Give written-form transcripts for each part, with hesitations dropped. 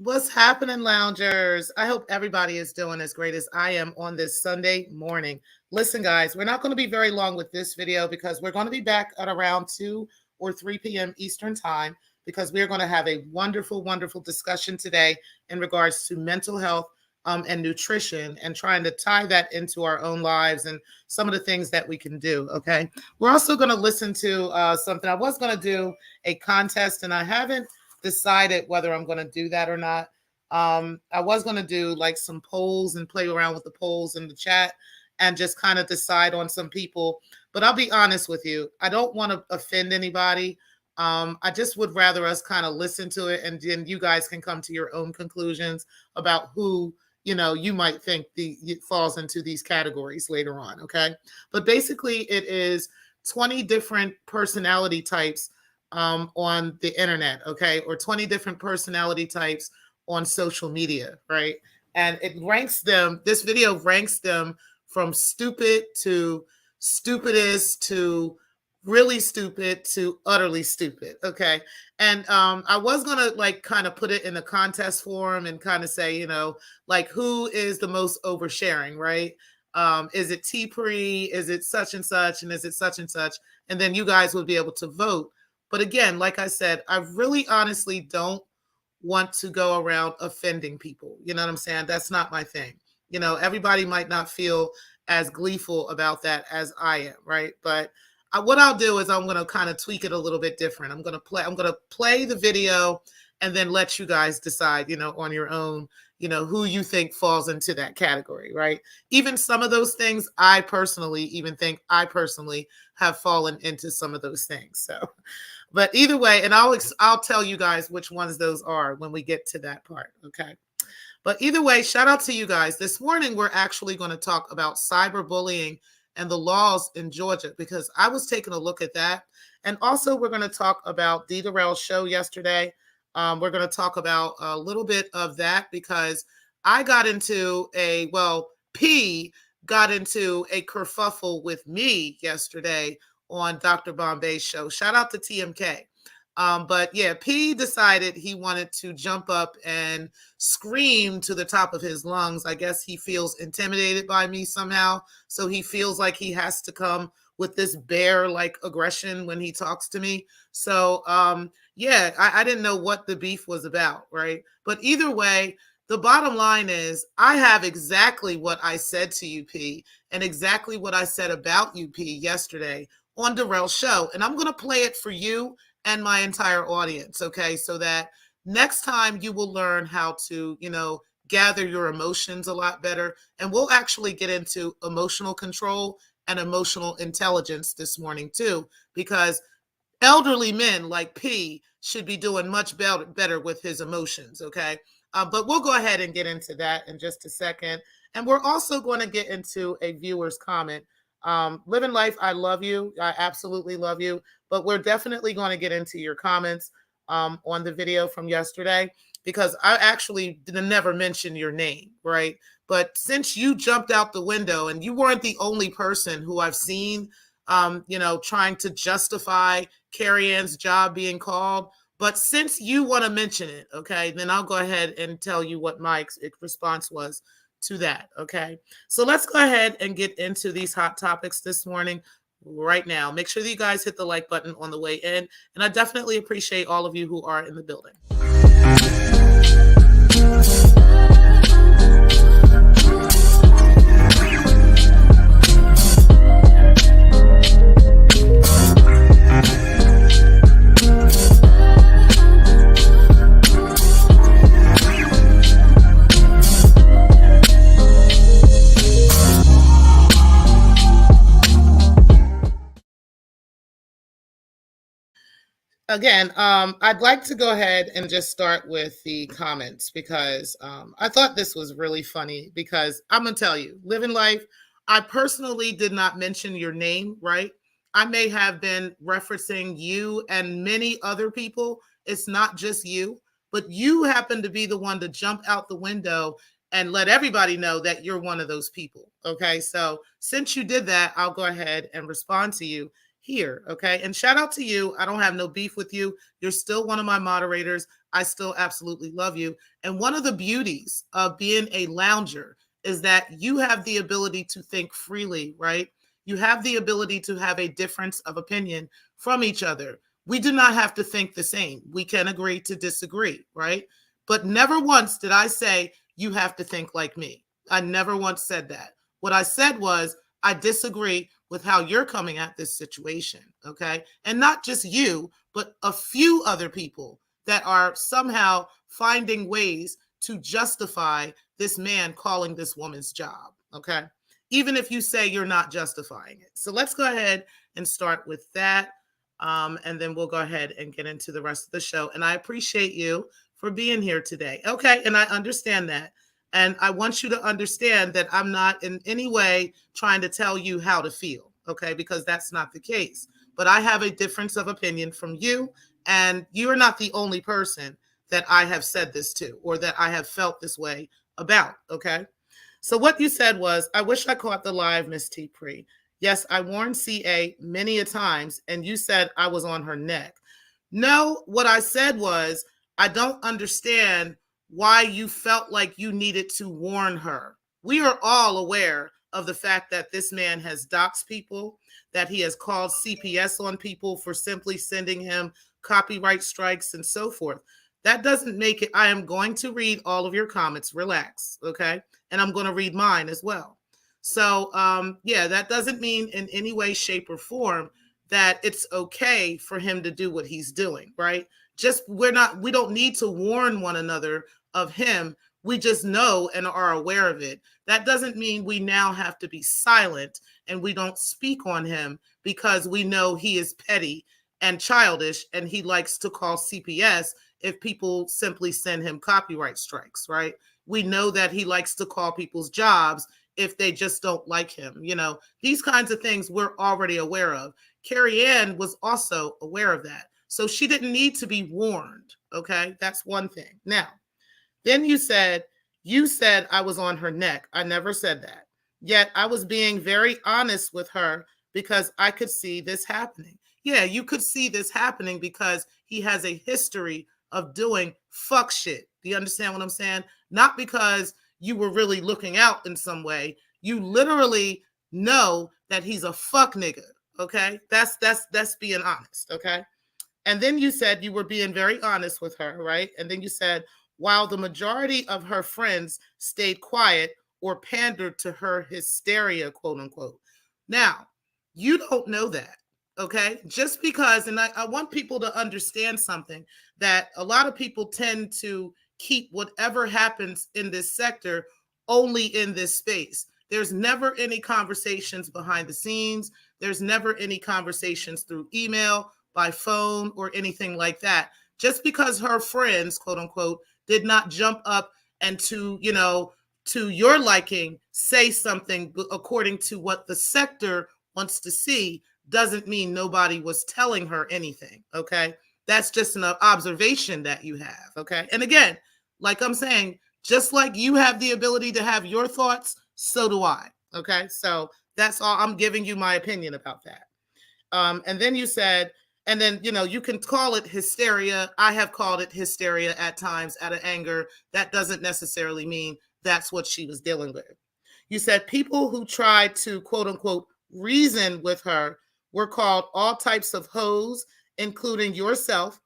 What's happening, loungers? I hope everybody is doing as great as I am on this Sunday morning. Listen, guys, we're not going to be very long with this video because we're going to be back at around 2 or 3 p.m. Eastern time because we're going to have a wonderful, wonderful discussion today in regards to mental health and nutrition and trying to tie that into our own lives and some of the things that we can do. Okay. We're also going to listen to something. I was going to do a contest and I haven't decided whether I'm going to do that or not. I was going to do like some polls and play around with the polls in the chat and just kind of decide on some people. But I'll be honest with you, I don't want to offend anybody. I just would rather us kind of listen to it and then you guys can come to your own conclusions about who you might think it falls into these categories later on. Okay. But basically it is 20 different personality types on the internet. Okay. Or 20 different personality types on social media. Right. And it ranks them. This video ranks them from stupid to stupidest to really stupid to utterly stupid. Okay. And I was going to like kind of put it in a contest form and kind of say, like who is the most oversharing, right? Is it T-Pre? Is it such and such? And is it such and such? And then you guys would be able to vote. But again, like I said, I really honestly don't want to go around offending people. You know what I'm saying? That's not my thing. Everybody might not feel as gleeful about that as I am, right? But what I'll do is I'm going to kind of tweak it a little bit different. I'm going to play the video and then let you guys decide, on your own, who you think falls into that category, right? Even some of those things, I personally have fallen into some of those things. So, but either way, and I'll tell you guys which ones those are when we get to that part, okay? But either way, shout out to you guys. This morning, we're actually going to talk about cyberbullying and the laws in Georgia, because I was taking a look at that. And also we're going to talk about Dee Darrell Show yesterday. We're going to talk about a little bit of that because I got into P got into a kerfuffle with me yesterday on Dr. Bombay's show. Shout out to TMK. But yeah, P decided he wanted to jump up and scream to the top of his lungs. I guess he feels intimidated by me somehow. So he feels like he has to come with this bear-like aggression when he talks to me. So yeah, I didn't know what the beef was about, right? But either way, the bottom line is I have exactly what I said to you, P, and exactly what I said about you, P, yesterday on Darrell's show. And I'm going to play it for you and my entire audience, okay? So that next time you will learn how to, gather your emotions a lot better. And we'll actually get into emotional control and emotional intelligence this morning too, because elderly men like P should be doing much better with his emotions, okay? But we'll go ahead and get into that in just a second. And we're also going to get into a viewer's comment. Living life, I love you. I absolutely love you. But we're definitely going to get into your comments on the video from yesterday, because I actually never mentioned your name, right? But since you jumped out the window, and you weren't the only person who I've seen, trying to justify Carrie Ann's job being called. But since you want to mention it, okay, then I'll go ahead and tell you what my response was to that, okay? So let's go ahead and get into these hot topics this morning right now. Make sure that you guys hit the like button on the way in, and I definitely appreciate all of you who are in the building. Again, I'd like to go ahead and just start with the comments because I thought this was really funny because I'm going to tell you, living life, I personally did not mention your name, right? I may have been referencing you and many other people. It's not just you, but you happen to be the one to jump out the window and let everybody know that you're one of those people. Okay, so since you did that, I'll go ahead and respond to you. here. Okay. And shout out to you. I don't have no beef with you. You're still one of my moderators. I still absolutely love you. And one of the beauties of being a lounger is that you have the ability to think freely, right? You have the ability to have a difference of opinion from each other. We do not have to think the same. We can agree to disagree, right? But never once did I say, you have to think like me. I never once said that. What I said was, I disagree with how you're coming at this situation, okay? And not just you, but a few other people that are somehow finding ways to justify this man calling this woman's job, okay? Even if you say you're not justifying it. So let's go ahead and start with that. And then we'll go ahead and get into the rest of the show. And I appreciate you for being here today. Okay, and I understand that. And I want you to understand that I'm not in any way trying to tell you how to feel, okay, because that's not the case. But I have a difference of opinion from you, and you're not the only person that I have said this to or that I have felt this way about, okay? So what you said was, I wish I caught the live, Miss T. Pre. Yes, I warned CA many a times, and you said I was on her neck. No, what I said was, I don't understand why you felt like you needed to warn her. We are all aware of the fact that this man has doxed people, that he has called CPS on people for simply sending him copyright strikes and so forth. That doesn't make it. I am going to read all of your comments. Relax, okay? And I'm going to read mine as well. So, yeah, that doesn't mean in any way, shape, or form that it's okay for him to do what he's doing, right? Just we don't need to warn one another of him. We just know and are aware of it. That doesn't mean we now have to be silent and we don't speak on him because we know he is petty and childish and he likes to call CPS if people simply send him copyright strikes, right? We know that he likes to call people's jobs if they just don't like him. You know, these kinds of things we're already aware of. Carrie Ann was also aware of that. So she didn't need to be warned. Okay, that's one thing. Now, then you said I was on her neck. I never said that. Yet I was being very honest with her because I could see this happening. Yeah, you could see this happening because he has a history of doing fuck shit. Do you understand what I'm saying? Not because you were really looking out in some way. You literally know that he's a fuck nigga. Okay, that's being honest. Okay. And then you said you were being very honest with her, right? And then you said, while the majority of her friends stayed quiet or pandered to her hysteria, quote unquote. Now, you don't know that, okay? Just because, and I want people to understand something, that a lot of people tend to keep whatever happens in this sector only in this space. There's never any conversations behind the scenes. There's never any conversations through email, by phone, or anything like that. Just because her friends, quote unquote, did not jump up and to your liking, say something according to what the sector wants to see, doesn't mean nobody was telling her anything, okay? That's just an observation that you have, okay? And again, like I'm saying, just like you have the ability to have your thoughts, so do I, okay? So that's all. I'm giving you my opinion about that. And then you said, and then, you can call it hysteria. I have called it hysteria at times out of anger. That doesn't necessarily mean that's what she was dealing with. You said people who tried to, quote unquote, reason with her were called all types of hoes, including yourself.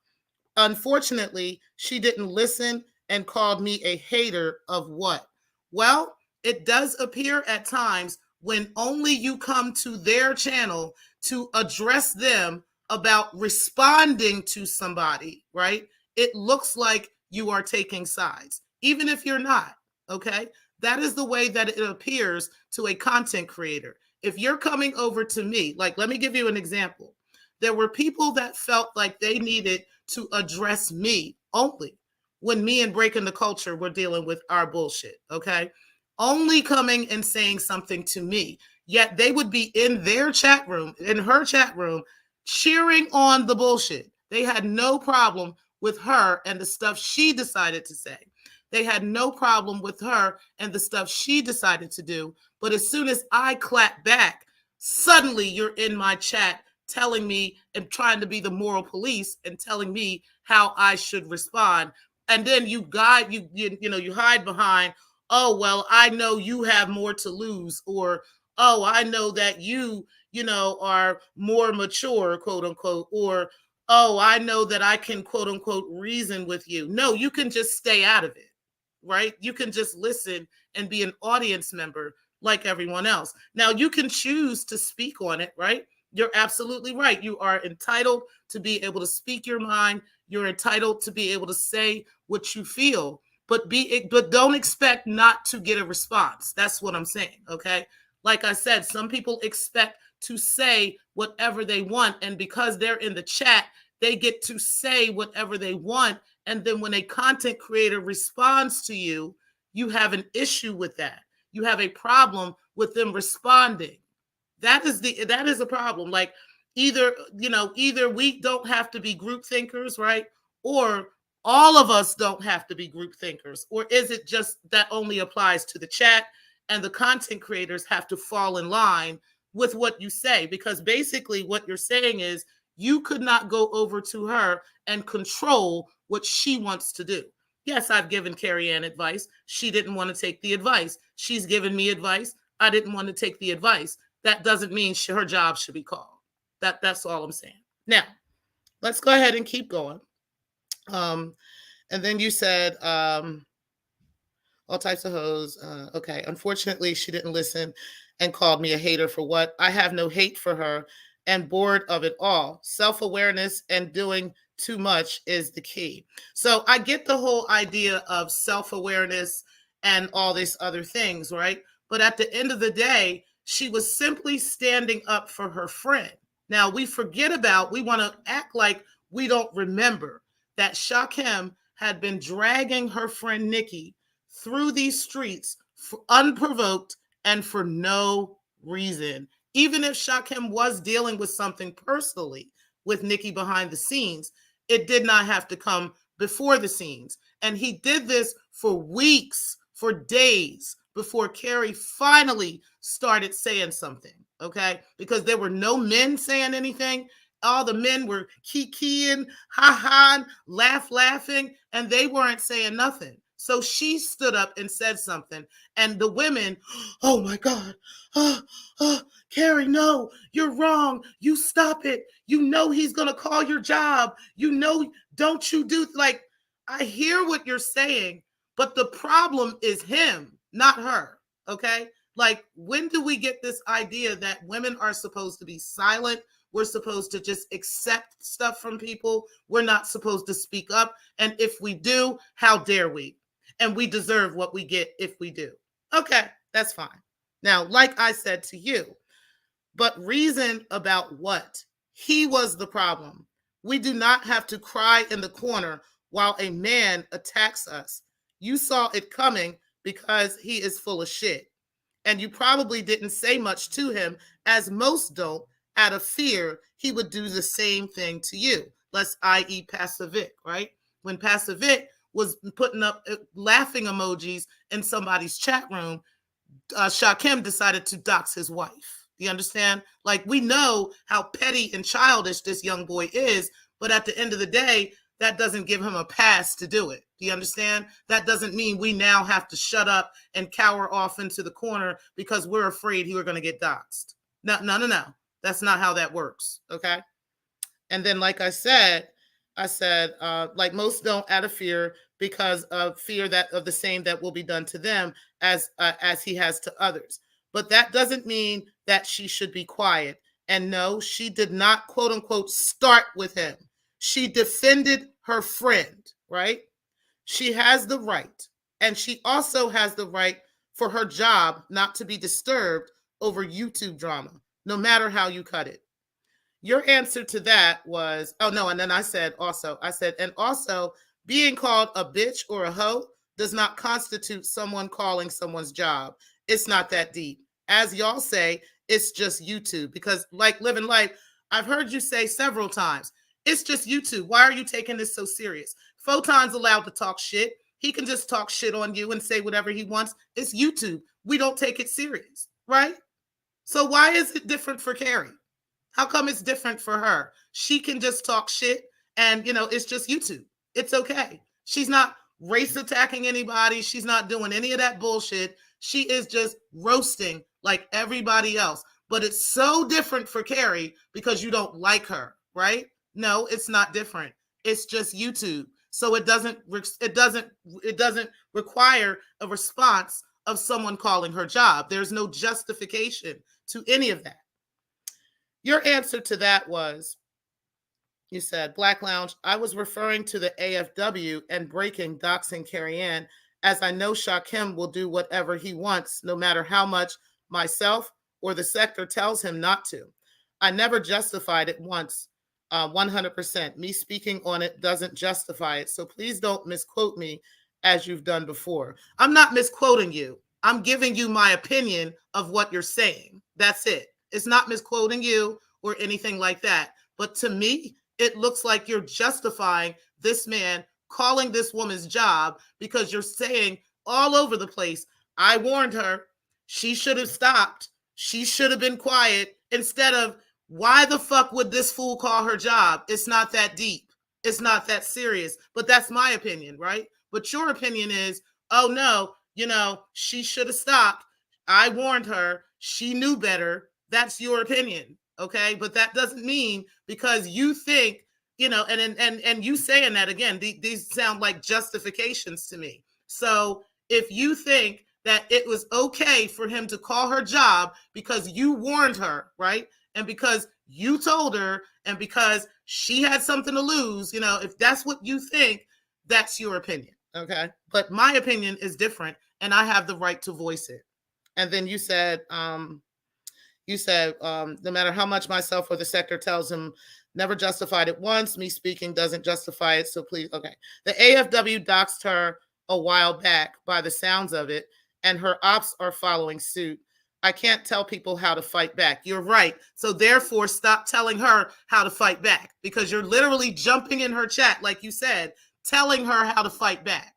Unfortunately, she didn't listen and called me a hater of what? Well, it does appear at times when only you come to their channel to address them about responding to somebody, right? It looks like you are taking sides, even if you're not, okay? That is the way that it appears to a content creator. If you're coming over to me, like, let me give you an example. There were people that felt like they needed to address me only when me and Breaking the Culture were dealing with our bullshit, okay? Only coming and saying something to me, yet they would be in their chat room, in her chat room, cheering on the bullshit. They had no problem with her and the stuff she decided to say. They had no problem with her and the stuff she decided to do. But as soon as I clap back, suddenly you're in my chat telling me and trying to be the moral police and telling me how I should respond. And then you hide behind, oh, well, I know you have more to lose, or, oh, I know that are more mature, quote unquote, or, oh, I know that I can, quote unquote, reason with you. No, you can just stay out of it, right? You can just listen and be an audience member like everyone else. Now, you can choose to speak on it, right? You're absolutely right. You are entitled to be able to speak your mind. You're entitled to be able to say what you feel, but don't expect not to get a response. That's what I'm saying, okay? Like I said, some people expect to say whatever they want, and because they're in the chat, they get to say whatever they want. And then when a content creator responds to you, you have an issue with that. You have a problem with them responding. That is a problem. Like, either we don't have to be group thinkers, right? Or all of us don't have to be group thinkers. Or is it just that only applies to the chat and the content creators have to fall in line with what you say? Because basically what you're saying is you could not go over to her and control what she wants to do. Yes, I've given Carrie Ann advice. She didn't want to take the advice. She's given me advice. I didn't want to take the advice. That doesn't mean her job should be called. That's all I'm saying. Now, let's go ahead and keep going. And then you said all types of hoes. Okay. Unfortunately, she didn't listen and called me a hater for what? I have no hate for her and bored of it all. Self-awareness and doing too much is the key. So I get the whole idea of self-awareness and all these other things, right? But at the end of the day, she was simply standing up for her friend. Now, we want to act like we don't remember that Shakim had been dragging her friend Nikki through these streets unprovoked and for no reason. Even if Shakim was dealing with something personally with Nikki behind the scenes, it did not have to come before the scenes. And he did this for weeks, for days, before Carrie finally started saying something, okay? Because there were no men saying anything. All the men were kikiing, ha-ha, laughing, and they weren't saying nothing. So she stood up and said something. And the women, oh my God, Carrie, no, you're wrong. You stop it. You know he's going to call your job. You know, don't you do, like, I hear what you're saying, but the problem is him, not her, okay? Like, when do we get this idea that women are supposed to be silent? We're supposed to just accept stuff from people. We're not supposed to speak up. And if we do, how dare we? And we deserve what we get if we do. Okay, that's fine. Now, like I said to you, but reason about what? He was the problem. We do not have to cry in the corner while a man attacks us. You saw it coming because he is full of shit. And you probably didn't say much to him, as most don't, out of fear he would do the same thing to you. Let's i.e. Pacific, right? When Pacific was putting up laughing emojis in somebody's chat room, Shakim decided to dox his wife. Do you understand? Like, we know how petty and childish this young boy is, but at the end of the day, that doesn't give him a pass to do it. Do you understand? That doesn't mean we now have to shut up and cower off into the corner because we're afraid we're going to get doxxed. No. That's not how that works, okay? And then, like I said, like most don't out of fear because of fear that of the same that will be done to them as he has to others. But that doesn't mean that she should be quiet. And no, she did not, quote unquote, start with him. She defended her friend, right? She has the right. And she also has the right for her job not to be disturbed over YouTube drama, no matter how you cut it. Your answer to that was, oh no, and then I said, and also being called a bitch or a hoe does not constitute someone calling someone's job. It's not that deep. As y'all say, it's just YouTube. Because like living life, I've heard you say several times, it's just YouTube. Why are you taking this so serious? Photon's allowed to talk shit. He can just talk shit on you and say whatever he wants. It's YouTube. We don't take it serious, right? So why is it different for Carrie? How come it's different for her? She can just talk shit and, it's just YouTube. It's okay. She's not race attacking anybody. She's not doing any of that bullshit. She is just roasting like everybody else. But it's so different for Carrie because you don't like her, right? No, it's not different. It's just YouTube. So it doesn't require a response of someone calling her job. There's no justification to any of that. Your answer to that was, you said, Black Lounge, I was referring to the AFW and breaking Doxing Carrie Ann, as I know Shakim will do whatever he wants, no matter how much myself or the sector tells him not to. I never justified it once, 100%. Me speaking on it doesn't justify it. So please don't misquote me as you've done before. I'm not misquoting you. I'm giving you my opinion of what you're saying. That's it. It's not misquoting you or anything like that. But to me, it looks like you're justifying this man calling this woman's job because you're saying all over the place, I warned her, she should have stopped, she should have been quiet, instead of, why the fuck would this fool call her job? It's not that deep. It's not that serious. But that's my opinion, right? But your opinion is, oh no, she should have stopped. I warned her. She knew better. That's your opinion. Okay. But that doesn't mean because you think, and you saying that again, these sound like justifications to me. So if you think that it was okay for him to call her job because you warned her, right? And because you told her and because she had something to lose, if that's what you think, that's your opinion. Okay. But my opinion is different and I have the right to voice it. And then you said, no matter how much myself or the sector tells him, never justified it once. Me speaking doesn't justify it. So please, okay. The AFW doxed her a while back by the sounds of it, and her ops are following suit. I can't tell people how to fight back. You're right. So therefore, stop telling her how to fight back because you're literally jumping in her chat, like you said, telling her how to fight back.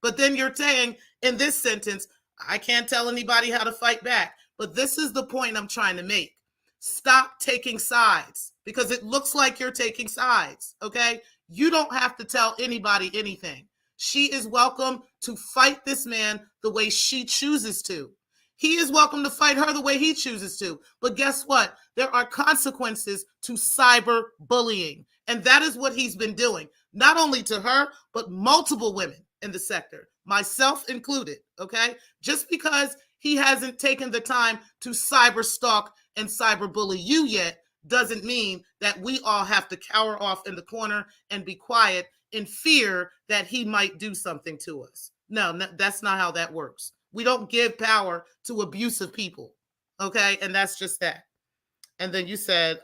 But then you're saying in this sentence, I can't tell anybody how to fight back. But this is the point I'm trying to make. Stop taking sides because it looks like you're taking sides, okay? You don't have to tell anybody anything. She is welcome to fight this man the way she chooses to. He is welcome to fight her the way he chooses to. But guess what? There are consequences to cyber bullying. And that is what he's been doing, not only to her, but multiple women in the sector, myself included, okay? Just because he hasn't taken the time to cyber stalk and cyber bully you yet doesn't mean that we all have to cower off in the corner and be quiet in fear that he might do something to us. No, that's not how that works. We don't give power to abusive people, okay? And that's just that. And then you said,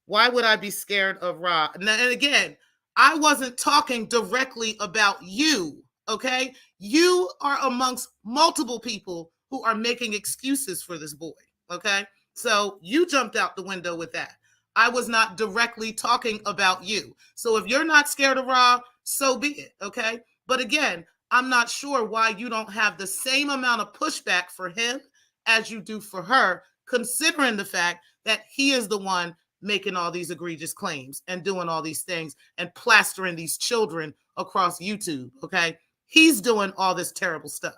why would I be scared of Ra? And again, I wasn't talking directly about you, okay? You are amongst multiple people who are making excuses for this boy, okay? So you jumped out the window with that. I was not directly talking about you. So if you're not scared of Ra, so be it, okay? But again, I'm not sure why you don't have the same amount of pushback for him as you do for her, considering the fact that he is the one making all these egregious claims and doing all these things and plastering these children across YouTube, okay? He's doing all this terrible stuff.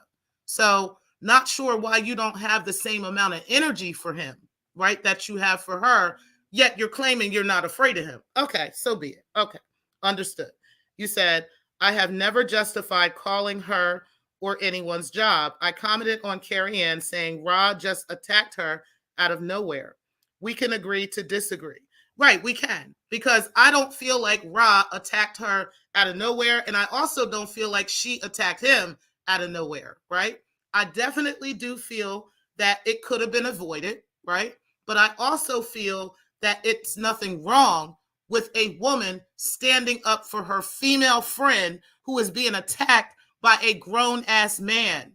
So not sure why you don't have the same amount of energy for him, right, that you have for her, yet you're claiming you're not afraid of him. Okay, so be it. Okay, understood. You said, I have never justified calling her or anyone's job. I commented on Carrie Ann saying Ra just attacked her out of nowhere. We can agree to disagree. Right, we can. Because I don't feel like Ra attacked her out of nowhere. And I also don't feel like she attacked him out of nowhere, right? I definitely do feel that it could have been avoided, right? But I also feel that it's nothing wrong with a woman standing up for her female friend who is being attacked by a grown-ass man.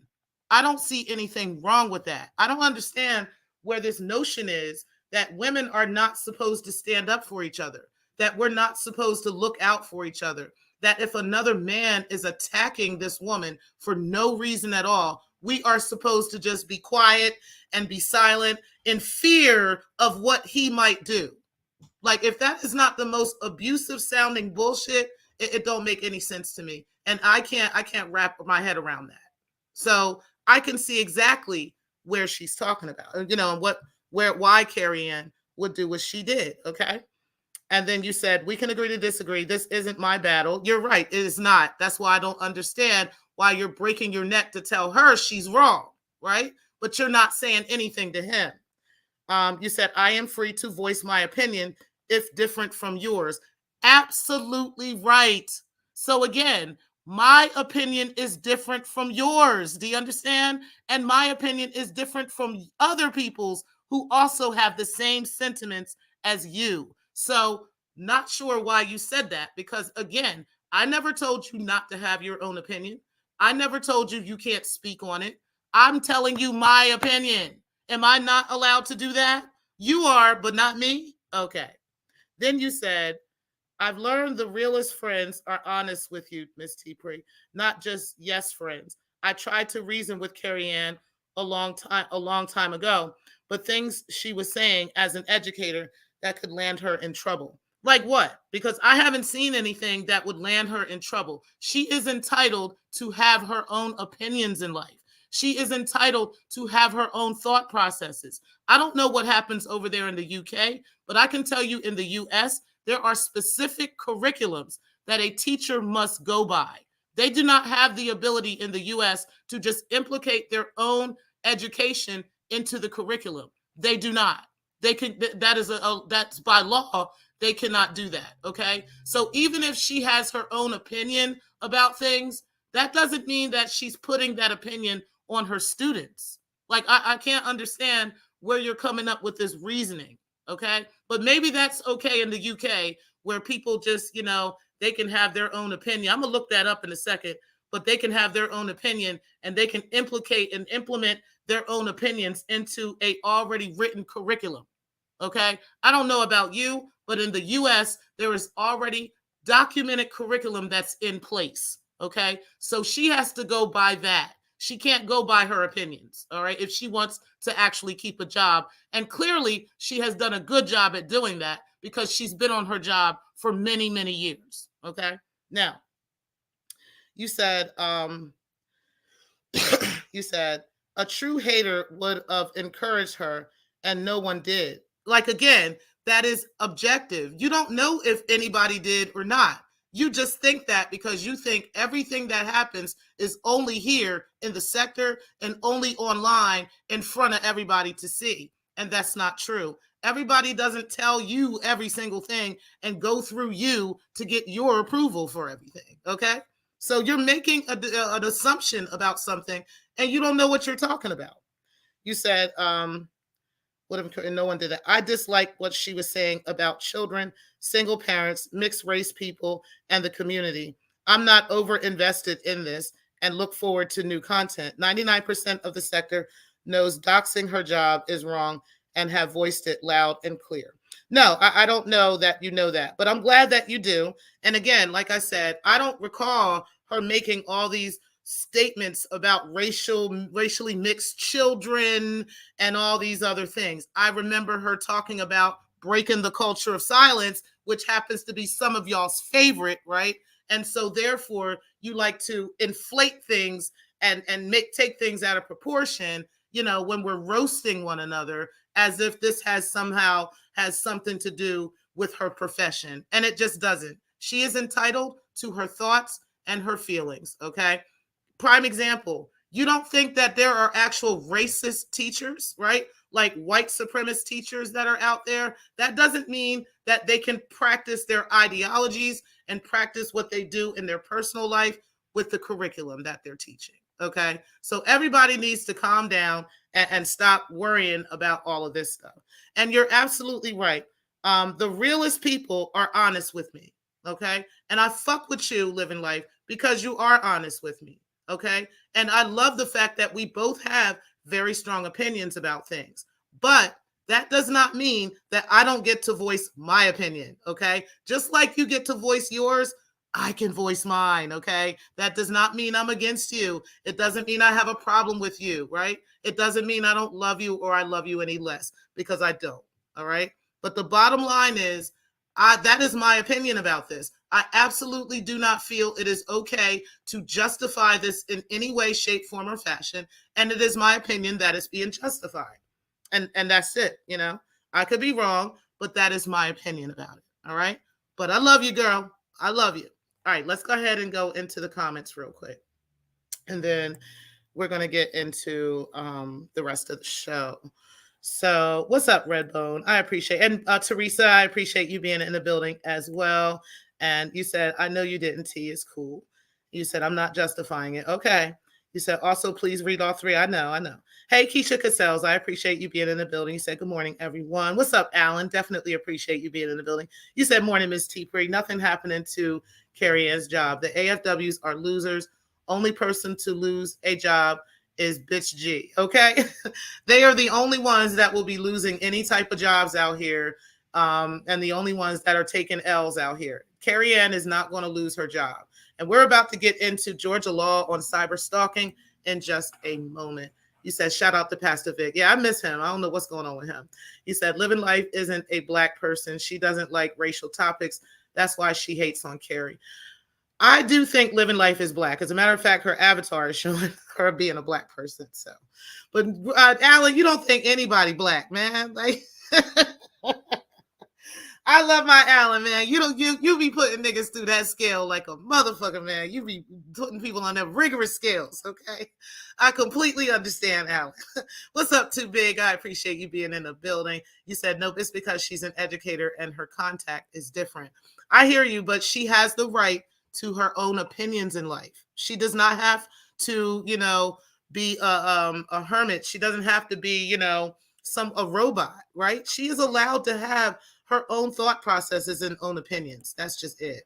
I don't see anything wrong with that. I don't understand where this notion is that women are not supposed to stand up for each other, that we're not supposed to look out for each other, that if another man is attacking this woman for no reason at all, we are supposed to just be quiet and be silent in fear of what he might do. Like, if that is not the most abusive sounding bullshit, it don't make any sense to me. And I can't wrap my head around that. So I can see exactly where she's talking about, and why Carrie Ann would do what she did. Okay. And then you said, we can agree to disagree. This isn't my battle. You're right. It is not. That's why I don't understand why you're breaking your neck to tell her she's wrong. Right. But you're not saying anything to him. You said, I am free to voice my opinion if different from yours. Absolutely right. So again, my opinion is different from yours. Do you understand? And my opinion is different from other people's who also have the same sentiments as you. So not sure why you said that, because again, I never told you not to have your own opinion. I never told you you can't speak on it. I'm telling you my opinion. Am I not allowed to do that? You are, but not me? Okay. Then you said, I've learned the realest friends are honest with you, Miss T-Pre, not just yes friends. I tried to reason with Carrie Ann a long time ago, but things she was saying as an educator that could land her in trouble. Like what? Because I haven't seen anything that would land her in trouble. She is entitled to have her own opinions in life. She is entitled to have her own thought processes. I don't know what happens over there in the UK, but I can tell you in the US, there are specific curriculums that a teacher must go by. They do not have the ability in the US to just implicate their own education into the curriculum. They do not. They can, that's by law, they cannot do that, okay? So even if she has her own opinion about things, that doesn't mean that she's putting that opinion on her students. Like, I can't understand where you're coming up with this reasoning. Okay. But maybe that's okay in the UK where people just, they can have their own opinion. I'm going to look that up in a second, but they can have their own opinion and they can implicate and implement their own opinions into a already written curriculum. Okay. I don't know about you, but in the US, there is already documented curriculum that's in place. Okay. So she has to go by that. She can't go by her opinions, all right, if she wants to actually keep a job. And clearly, she has done a good job at doing that because she's been on her job for many, many years, okay? Now, you said, you said, a true hater would have encouraged her and no one did. Like, again, that is objective. You don't know if anybody did or not. You just think that because you think everything that happens is only here in the sector and only online in front of everybody to see. And that's not true. Everybody doesn't tell you every single thing and go through you to get your approval for everything. Okay. So you're making an assumption about something and you don't know what you're talking about. You said, no one did that. I dislike what she was saying about children, single parents, mixed race people, and the community. I'm not over invested in this and look forward to new content. 99% of the sector knows doxing her job is wrong and have voiced it loud and clear. No, I don't know that you know that, but I'm glad that you do. And again, like I said, I don't recall her making all these statements about racially mixed children and all these other things. I remember her talking about breaking the culture of silence, which happens to be some of y'all's favorite, right? And so therefore you like to inflate things and take things out of proportion, when we're roasting one another, as if this has something to do with her profession. And it just doesn't. She is entitled to her thoughts and her feelings, okay? Prime example, you don't think that there are actual racist teachers, right? Like white supremacist teachers that are out there. That doesn't mean that they can practice their ideologies and practice what they do in their personal life with the curriculum that they're teaching. Okay. So everybody needs to calm down and stop worrying about all of this stuff. And you're absolutely right. The realest people are honest with me. Okay. And I fuck with you living life because you are honest with me. Okay. And I love the fact that we both have very strong opinions about things, but that does not mean that I don't get to voice my opinion. Okay. Just like you get to voice yours, I can voice mine. Okay. That does not mean I'm against you. It doesn't mean I have a problem with you. Right. It doesn't mean I don't love you or I love you any less, because I don't. All right. But the bottom line is, that is my opinion about this. I absolutely do not feel it is okay to justify this in any way, shape, form, or fashion. And it is my opinion that it's being justified. And that's it, you know. I could be wrong, but that is my opinion about it. All right. But I love you, girl. I love you. All right, let's go ahead and go into the comments real quick. And then we're going to get into the rest of the show. So, what's up, Redbone? I appreciate, and Teresa, I appreciate you being in the building as well. And you said, I know you didn't. T is cool. You said, I'm not justifying it. Okay. You said, also, please read all three. I know. Hey, Keisha Cassels, I appreciate you being in the building. You said, good morning, everyone. What's up, Alan? Definitely appreciate you being in the building. You said, morning, Miss T. Free. Nothing happening to Carrie Ann's job. The AFWs are losers. Only person to lose a job is bitch G. Okay. They are the only ones that will be losing any type of jobs out here. And the only ones that are taking L's out here. Carrie Ann is not going to lose her job. And we're about to get into Georgia law on cyber stalking in just a moment. You said, shout out to Pastor Vic. Yeah, I miss him. I don't know what's going on with him. He said, living life isn't a black person. She doesn't like racial topics. That's why she hates on Carrie. I do think living life is black. As a matter of fact, her avatar is showing her being a black person. So, but Alan, you don't think anybody black, man? Like, I love my Alan, man. You be putting niggas through that scale like a motherfucker, man. You be putting people on them rigorous scales, okay? I completely understand, Alan. What's up, Too Big? I appreciate you being in the building. You said, nope, it's because she's an educator and her contact is different. I hear you, but she has the right to her own opinions in life. She does not have to, be a hermit. She doesn't have to be, a robot, right? She is allowed to have her own thought processes and own opinions. That's just it.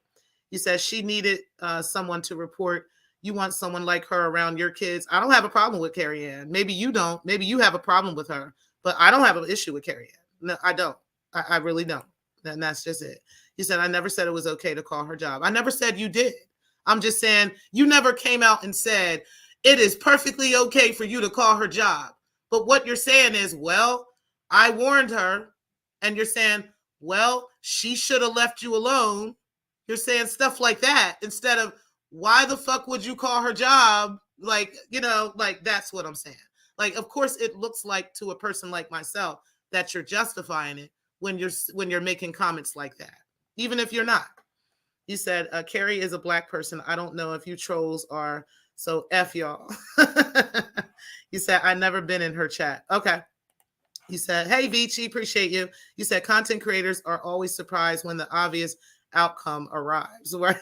You said she needed someone to report. You want someone like her around your kids. I don't have a problem with Carrie Ann. Maybe you don't. Maybe you have a problem with her, but I don't have an issue with Carrie Ann. No, I don't. I really don't. And that's just it. You said, I never said it was okay to call her job. I never said you did. I'm just saying you never came out and said it is perfectly okay for you to call her job. But what you're saying is, well, I warned her. And you're saying, well, she should have left you alone. You're saying stuff like that instead of, why the fuck would you call her job? Like, that's what I'm saying. Like, of course, it looks like to a person like myself that you're justifying it when you're making comments like that, even if you're not. You said, Carrie is a black person. I don't know if you trolls are, so F y'all. You said, I never been in her chat. Okay. You said, hey, Vici, appreciate you. You said, content creators are always surprised when the obvious outcome arrives. Right?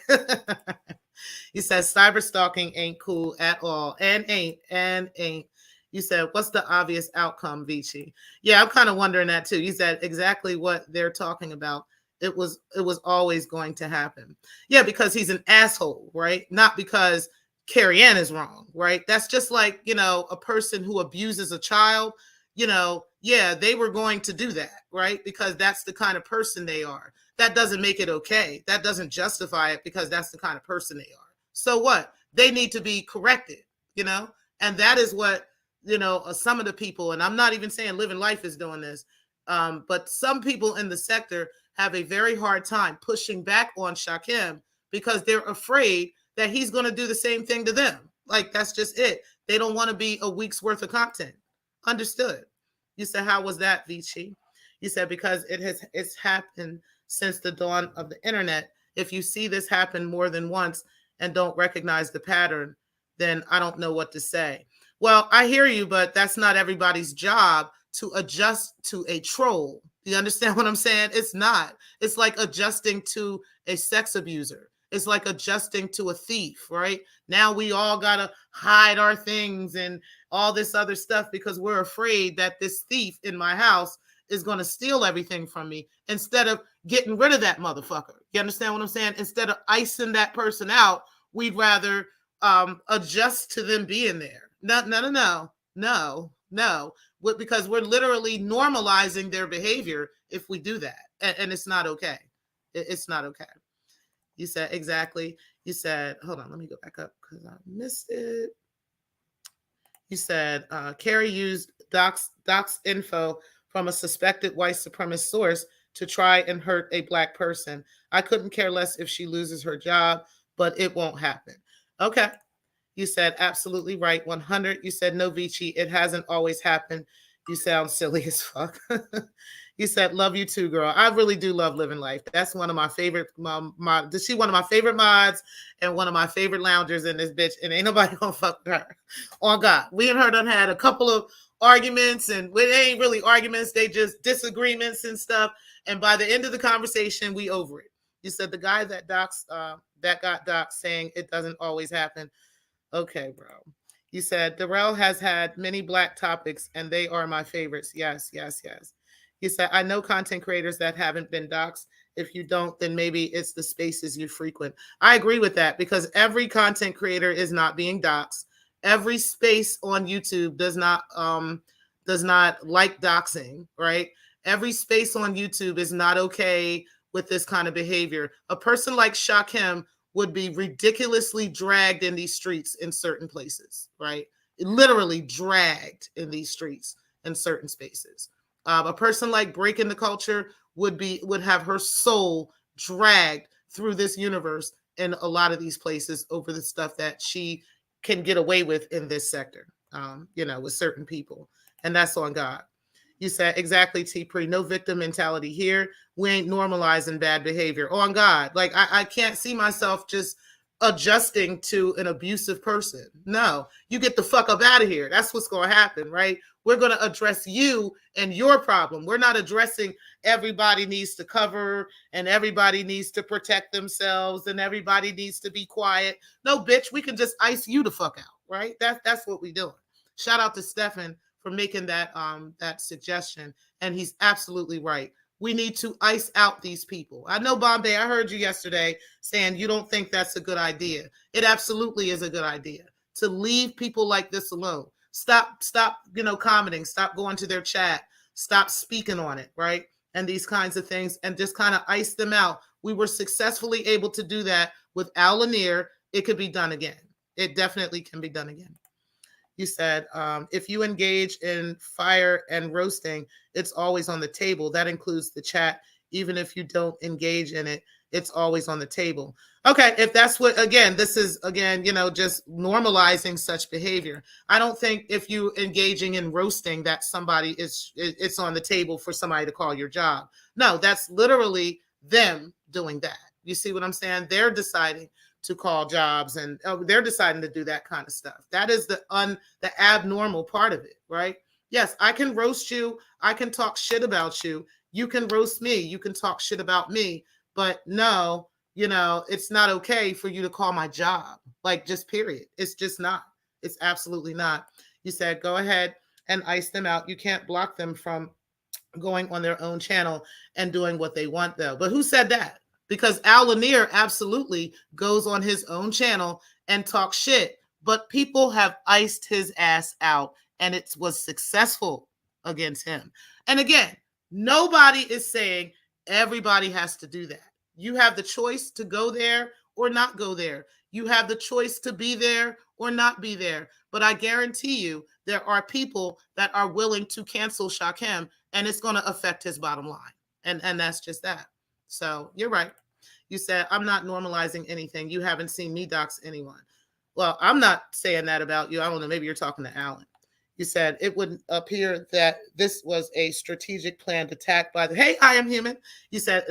You said, cyber stalking ain't cool at all. And ain't. You said, what's the obvious outcome, Vici? Yeah, I'm kind of wondering that too. You said exactly what they're talking about. It was always going to happen. Yeah, because he's an asshole, right? Not because Carrie Ann is wrong, right? That's just like, a person who abuses a child. Yeah, they were going to do that, right? Because that's the kind of person they are. That doesn't make it okay. That doesn't justify it because that's the kind of person they are. So what? They need to be corrected, and that is what, some of the people, and I'm not even saying Living Life is doing this, but some people in the sector have a very hard time pushing back on Shakim because they're afraid that he's going to do the same thing to them. Like, that's just it. They don't want to be a week's worth of content. Understood. You said, how was that, Vici? You said, because it's happened since the dawn of the internet. If you see this happen more than once and don't recognize the pattern, then I don't know what to say. Well, I hear you, but that's not everybody's job to adjust to a troll. You understand what I'm saying? It's not. It's like adjusting to a sex abuser. It's like adjusting to a thief, right? Now we all got to hide our things and all this other stuff because we're afraid that this thief in my house is going to steal everything from me instead of getting rid of that motherfucker. You understand what I'm saying? Instead of icing that person out, we'd rather adjust to them being there. No. Because we're literally normalizing their behavior if we do that. And it's not okay. It's not okay. You said, exactly. You said, hold on, let me go back up because I missed it. You said, Carrie used docs info from a suspected white supremacist source to try and hurt a Black person. I couldn't care less if she loses her job, but it won't happen. Okay. You said absolutely right. 100. You said no, Vici. It hasn't always happened. You sound silly as fuck. You said love you too, girl. I really do love living life. That's one of my favorite. She one of my favorite mods and one of my favorite loungers in this bitch. And ain't nobody gonna fuck with her. On God, we and her done had a couple of arguments, and they ain't really arguments. They just disagreements and stuff. And by the end of the conversation, we over it. You said the guy that got doxed saying it doesn't always happen. Okay, bro. You said Darrell has had many Black topics and they are my favorites. Yes, yes, yes. You said, I know content creators that haven't been doxxed. If you don't, then maybe it's the spaces you frequent. I agree with that because every content creator is not being doxxed. Every space on YouTube does not like doxing, right? Every space on YouTube is not okay with this kind of behavior. A person like Shakim would be ridiculously dragged in these streets in certain places, right? Literally dragged in these streets in certain spaces. A person like Breaking the Culture would have her soul dragged through this universe in a lot of these places over the stuff that she can get away with in this sector, with certain people. And that's on God. You said exactly, T-Pre, no victim mentality here. We ain't normalizing bad behavior. On God. Like, I can't see myself just adjusting to an abusive person. No, you get the fuck up out of here. That's what's going to happen, right? We're going to address you and your problem. We're not addressing everybody needs to cover and everybody needs to protect themselves and everybody needs to be quiet. No, bitch, we can just ice you the fuck out, right? That's what we're doing. Shout out to Stefan for making that suggestion. And he's absolutely right. We need to ice out these people. I know, Bombay, I heard you yesterday saying you don't think that's a good idea. It absolutely is a good idea to leave people like this alone. Stop, commenting. Stop going to their chat. Stop speaking on it, right? And these kinds of things, and just kind of ice them out. We were successfully able to do that with Al Lanier. It could be done again. It definitely can be done again. You said, if you engage in fire and roasting, it's always on the table. That includes the chat. Even if you don't engage in it, it's always on the table. Okay, if that's what, again, this is, again, just normalizing such behavior. I don't think if you engaging in roasting that somebody it's on the table for somebody to call your job. No, that's literally them doing that. You see what I'm saying? They're deciding to call jobs and they're deciding to do that kind of stuff. That is the abnormal part of it, right? Yes, I can roast you. I can talk shit about you. You can roast me. You can talk shit about me. But no, it's not okay for you to call my job. Like, just period. It's just not. It's absolutely not. You said, go ahead and ice them out. You can't block them from going on their own channel and doing what they want, though. But who said that? Because Al Lanier absolutely goes on his own channel and talks shit. But people have iced his ass out, and it was successful against him. And again, nobody is saying everybody has to do that. You have the choice to go there or not go there. You have the choice to be there or not be there. But I guarantee you there are people that are willing to cancel Shakim, and it's going to affect his bottom line. And that's just that. So you're right. You said, I'm not normalizing anything. You haven't seen me dox anyone. Well, I'm not saying that about you. I don't know. Maybe you're talking to Alan. You said it would appear that this was a strategic planned attack by the, hey, I am human. You said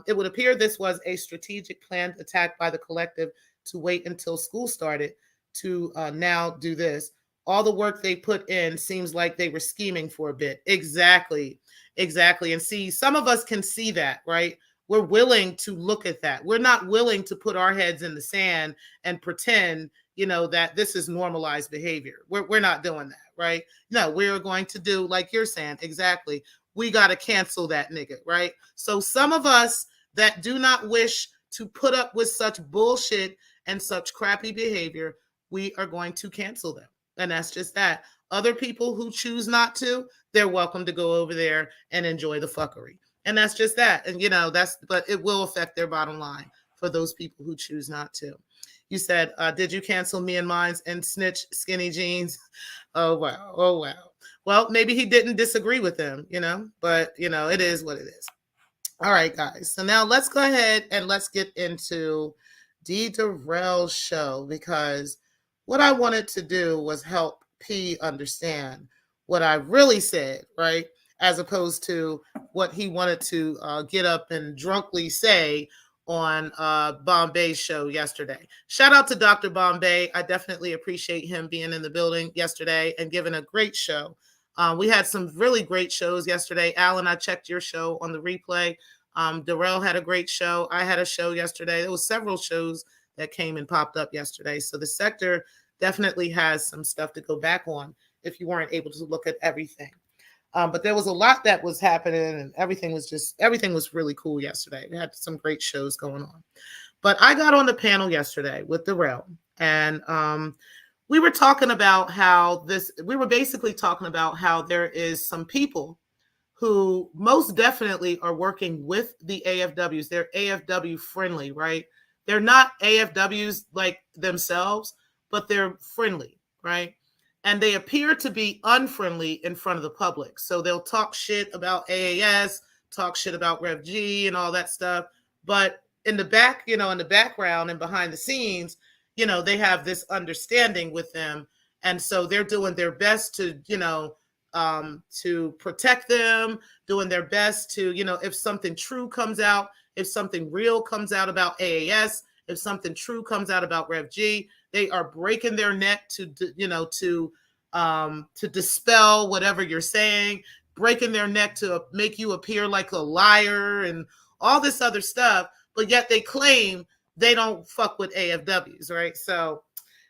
it would appear this was a strategic planned attack by the collective to wait until school started to now do this. All the work they put in seems like they were scheming for a bit. Exactly. And see, some of us can see that, right? We're willing to look at that. We're not willing to put our heads in the sand and pretend, that this is normalized behavior. We're not doing that, right? No, we're going to do like you're saying. Exactly. We got to cancel that nigga, right? So some of us that do not wish to put up with such bullshit and such crappy behavior, we are going to cancel them. And that's just that. Other people who choose not to, they're welcome to go over there and enjoy the fuckery. And that's just that. And, but it will affect their bottom line for those people who choose not to. You said, did you cancel me and mines and snitch skinny jeans? Oh, wow. Well, maybe he didn't disagree with them, but, it is what it is. All right, guys. So now let's go ahead and let's get into Dee Darrell Show, because what I wanted to do was help P understand what I really said, right? As opposed to what he wanted to get up and drunkly say on Bombay's show yesterday. Shout out to Dr. Bombay. I definitely appreciate him being in the building yesterday and giving a great show. We had some really great shows yesterday. Alan, I checked your show on the replay. Darrell had a great show. I had a show yesterday. There was several shows that came and popped up yesterday. So the sector definitely has some stuff to go back on if you weren't able to look at everything. But there was a lot that was happening, and everything was really cool yesterday. We had some great shows going on. But I got on the panel yesterday with Darrell, and we were talking about we were basically talking about how there is some people who most definitely are working with the AFWs. They're AFW friendly, right? They're not AFWs like themselves, but they're friendly, right? And they appear to be unfriendly in front of the public. So they'll talk shit about AAS, talk shit about Rev G and all that stuff. But in the back, in the background and behind the scenes, they have this understanding with them. And so they're doing their best to protect them, doing their best to, if something true comes out, if something real comes out about AAS, if something true comes out about Rev G, they are breaking their neck to dispel whatever you're saying, breaking their neck to make you appear like a liar and all this other stuff. But yet they claim they don't fuck with AFWs, right? So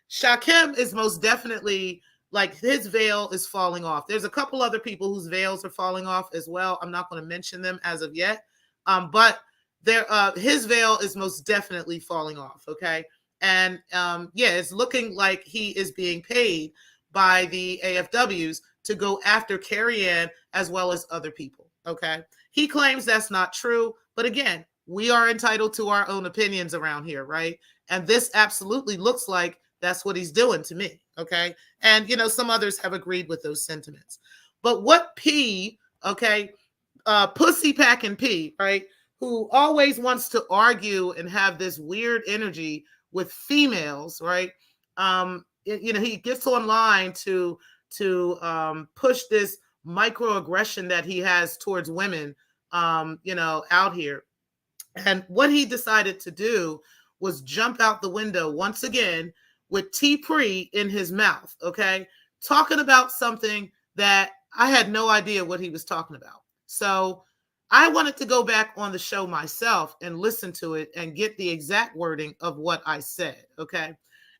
Shakim is most definitely, like, his veil is falling off. There's a couple other people whose veils are falling off as well. I'm not going to mention them as of yet, but his veil is most definitely falling off. Okay, and it's looking like he is being paid by the AFWs to go after Carrie-Ann as well as other people. Okay, he claims that's not true, but again, we are entitled to our own opinions around here, right? And this absolutely looks like that's what he's doing to me. Okay. And, some others have agreed with those sentiments. But what P, okay, pussy packing P, right, who always wants to argue and have this weird energy with females, right? He gets online to push this microaggression that he has towards women, out here. And what he decided to do was jump out the window once again with T Pre in his mouth, okay? Talking about something that I had no idea what he was talking about. So I wanted to go back on the show myself and listen to it and get the exact wording of what I said, okay?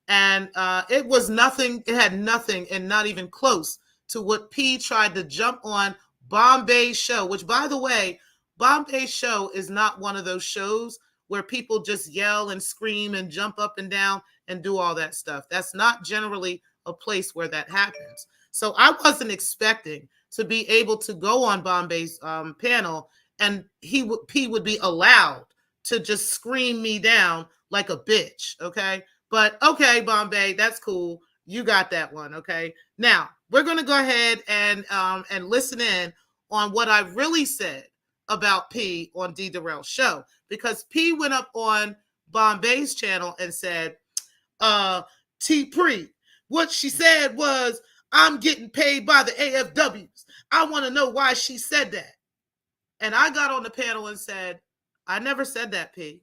And it was nothing, it had nothing and not even close to what P tried to jump on Bombays Show, which, by the way, Bombays Show is not one of those shows where people just yell and scream and jump up and down and do all that stuff. That's not generally a place where that happens. So I wasn't expecting to be able to go on Bombay's panel and P would be allowed to just scream me down like a bitch, okay? But okay, Bombay, that's cool. You got that one, okay? Now, we're going to go ahead and listen in on what I really said about P on Dee Darrell Show, because P went up on Bombay's channel and said, T Pre, what she said was, I'm getting paid by the AFWs. I want to know why she said that. And I got on the panel and said, I never said that, P.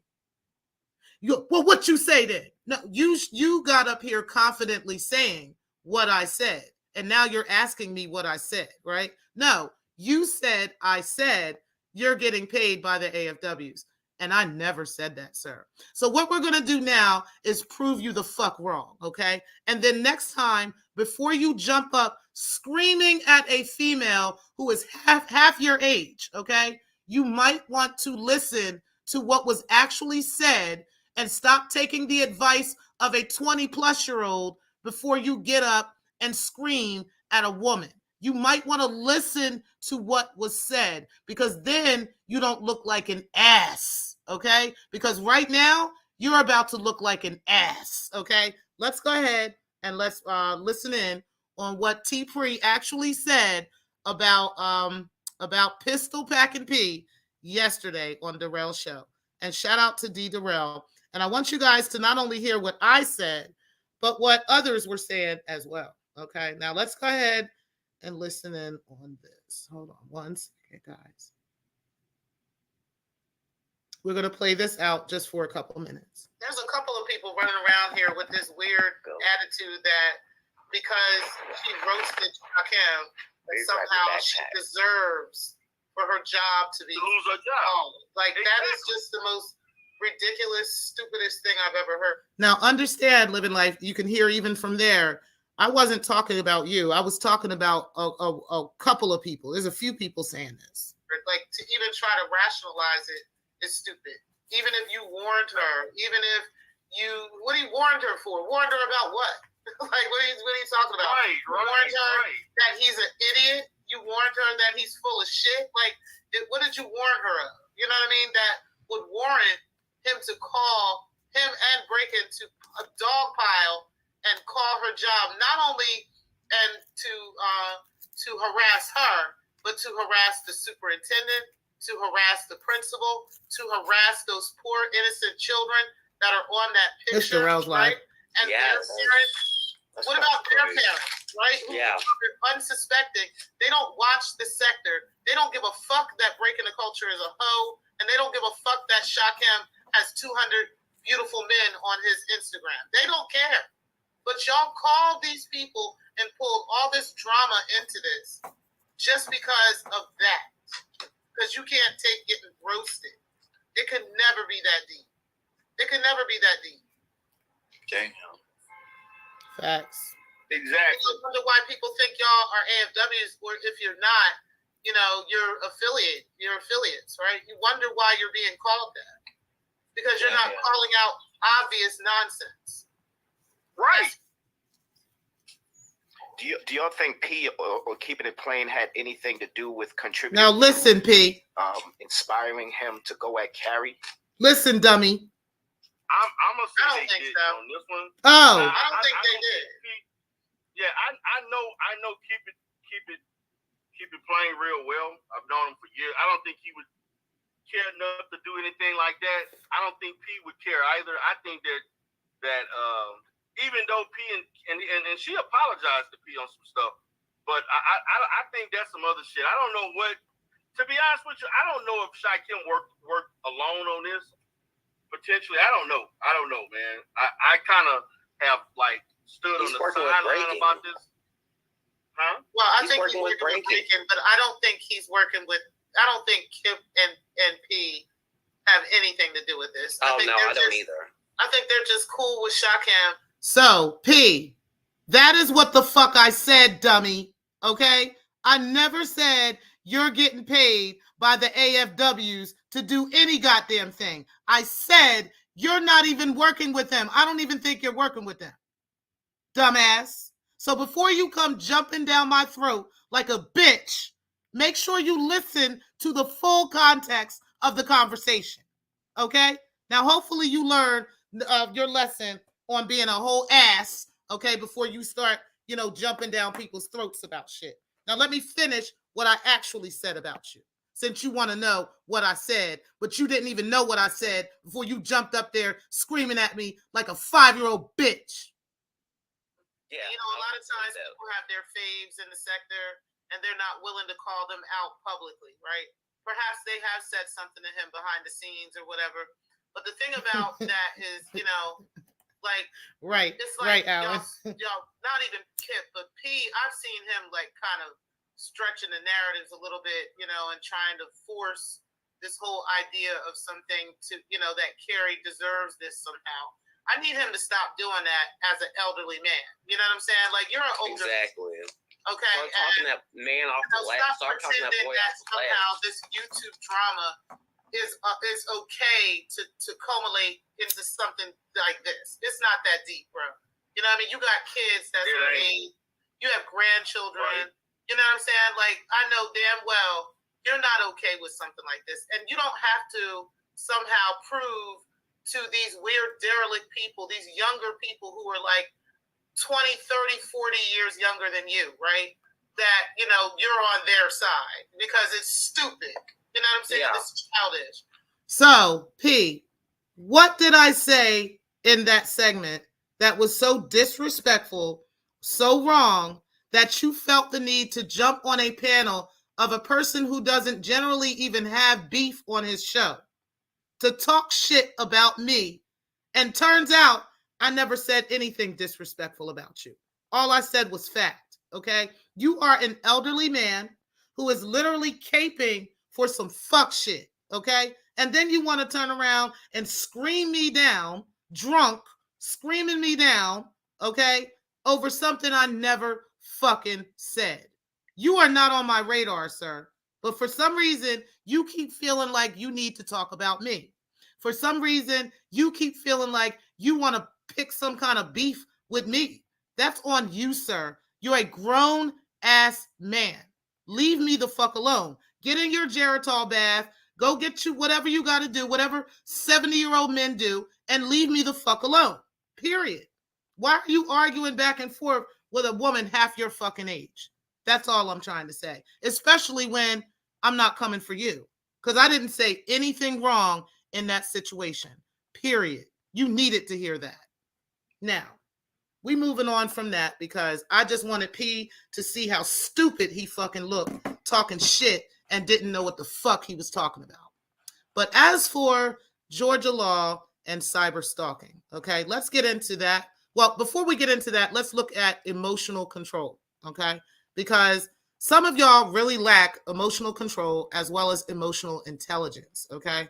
Well, what you say then? No, you got up here confidently saying what I said. And now you're asking me what I said, right? No, you said, I said, you're getting paid by the AFWs. And I never said that, sir. So what we're going to do now is prove you the fuck wrong, okay? And then next time, before you jump up screaming at a female who is half your age, okay, you might want to listen to what was actually said and stop taking the advice of a 20-plus-year-old before you get up and scream at a woman. You might want to listen to what was said, because then you don't look like an ass, okay? Because right now, you're about to look like an ass, okay? Let's go ahead and let's listen in on what T Pre actually said about pistol packing P yesterday on Darrell Show. And shout out to Dee Darrell. And I want you guys to not only hear what I said, but what others were saying as well. Okay, now let's go ahead and listen in on this. Hold on one second, guys. We're going to play this out just for a couple minutes. There's a couple of people running around here with this weird attitude that because she roasted Kim, that somehow she deserves for her job to lose her job. Like, that is just the most ridiculous, stupidest thing I've ever heard. Now, understand, Living Life, you can hear even from there, I wasn't talking about you. I was talking about a couple of people. There's a few people saying this. Like, to even try to rationalize it is stupid. Even if you warned her, even if you, what he warned her for? Warned her about what? Like, what are you talking about? Warned her that he's an idiot? You warned her that he's full of shit? Like, what did you warn her of? You know what I mean? That would warrant him to call him and break into a dog pile and call her job, not only and to harass her, but to harass the superintendent, to harass the principal, to harass those poor innocent children that are on that picture, right? And their parents. What about their parents, right? Who are unsuspecting. They don't watch the sector. They don't give a fuck that breaking the culture is a hoe, and they don't give a fuck that Shakim has 200 beautiful men on his Instagram. They don't care. But y'all called these people and pulled all this drama into this just because of that. Because you can't take getting roasted. It could never be that deep. It could never be that deep. Okay. Facts. Exactly. I wonder why people think y'all are AFWs, or if you're not, you know, you're affiliates, right? You wonder why you're being called that. Because you're not calling out obvious nonsense. Right. Do y'all think P or keeping it plain had anything to do with contributing? Now listen, P. Inspiring him to go at Carrie. Listen, dummy. I'm gonna say I don't think so. On this one. Oh, I don't think they did. Yeah, I know. Keep it plain real well. I've known him for years. I don't think he would care enough to do anything like that. I don't think P would care either. I think that even though P and she apologized to P on some stuff, but I think that's some other shit. I don't know what. To be honest with you, I don't know if Shakim worked alone on this. Potentially, I don't know, man. I kind of have like stood on the sideline about this. Huh? Well, I think he's working with Breaking, but I don't think he's working with. I don't think Kip and P have anything to do with this. I don't either. I think they're just cool with Shakim. So, P, that is what the fuck I said, dummy. Okay? I never said you're getting paid by the AFWs to do any goddamn thing. I said you're not even working with them. I don't even think you're working with them. Dumbass. So before you come jumping down my throat like a bitch, make sure you listen to the full context of the conversation. Okay? Now, hopefully you learn your lesson on being a whole ass, okay, before you start, jumping down people's throats about shit. Now, let me finish what I actually said about you, since you want to know what I said, but you didn't even know what I said before you jumped up there screaming at me like a 5-year-old bitch. Yeah, a lot of times people have their faves in the sector, and they're not willing to call them out publicly, right? Perhaps they have said something to him behind the scenes or whatever. But the thing about that is, like, right, it's like, Alan. y'all, not even Kip, but P, I've seen him like kind of stretching the narratives a little bit, and trying to force this whole idea of something to, that Carrie deserves this somehow. I need him to stop doing that as an elderly man. You know what I'm saying? Like, you're an older man. Exactly. Okay. Start talking that man off the ledge. Start talking that boy off the ledge. Somehow this YouTube drama is okay to culminate into something like this. It's not that deep, bro. You know what I mean? You got kids that's age. You have grandchildren. Right. You know what I'm saying? Like, I know damn well you're not okay with something like this. And you don't have to somehow prove to these weird derelict people, these younger people who are like 20, 30, 40 years younger than you, right? That, you're on their side because it's stupid. You know what I'm saying? Yeah. This is childish. So, P, what did I say in that segment that was so disrespectful, so wrong, that you felt the need to jump on a panel of a person who doesn't generally even have beef on his show to talk shit about me? And turns out I never said anything disrespectful about you. All I said was fact, okay? You are an elderly man who is literally caping for some fuck shit, okay? And then you want to turn around and scream me down, drunk, screaming me down, okay, over something I never fucking said. You are not on my radar, sir. But for some reason, you keep feeling like you need to talk about me. For some reason, you keep feeling like you want to pick some kind of beef with me. That's on you, sir. You're a grown ass man. Leave me the fuck alone. Get in your Geritol bath. Go get you whatever you got to do, whatever 70-year-old men do, and leave me the fuck alone. Period. Why are you arguing back and forth with a woman half your fucking age? That's all I'm trying to say. Especially when I'm not coming for you. Because I didn't say anything wrong in that situation. Period. You needed to hear that. Now, we moving on from that because I just wanted P to see how stupid he fucking looked talking shit and didn't know what the fuck he was talking about. But as for Georgia law and cyber stalking, okay, let's get into that. Well, before we get into that, let's look at emotional control, okay? Because some of y'all really lack emotional control as well as emotional intelligence, okay?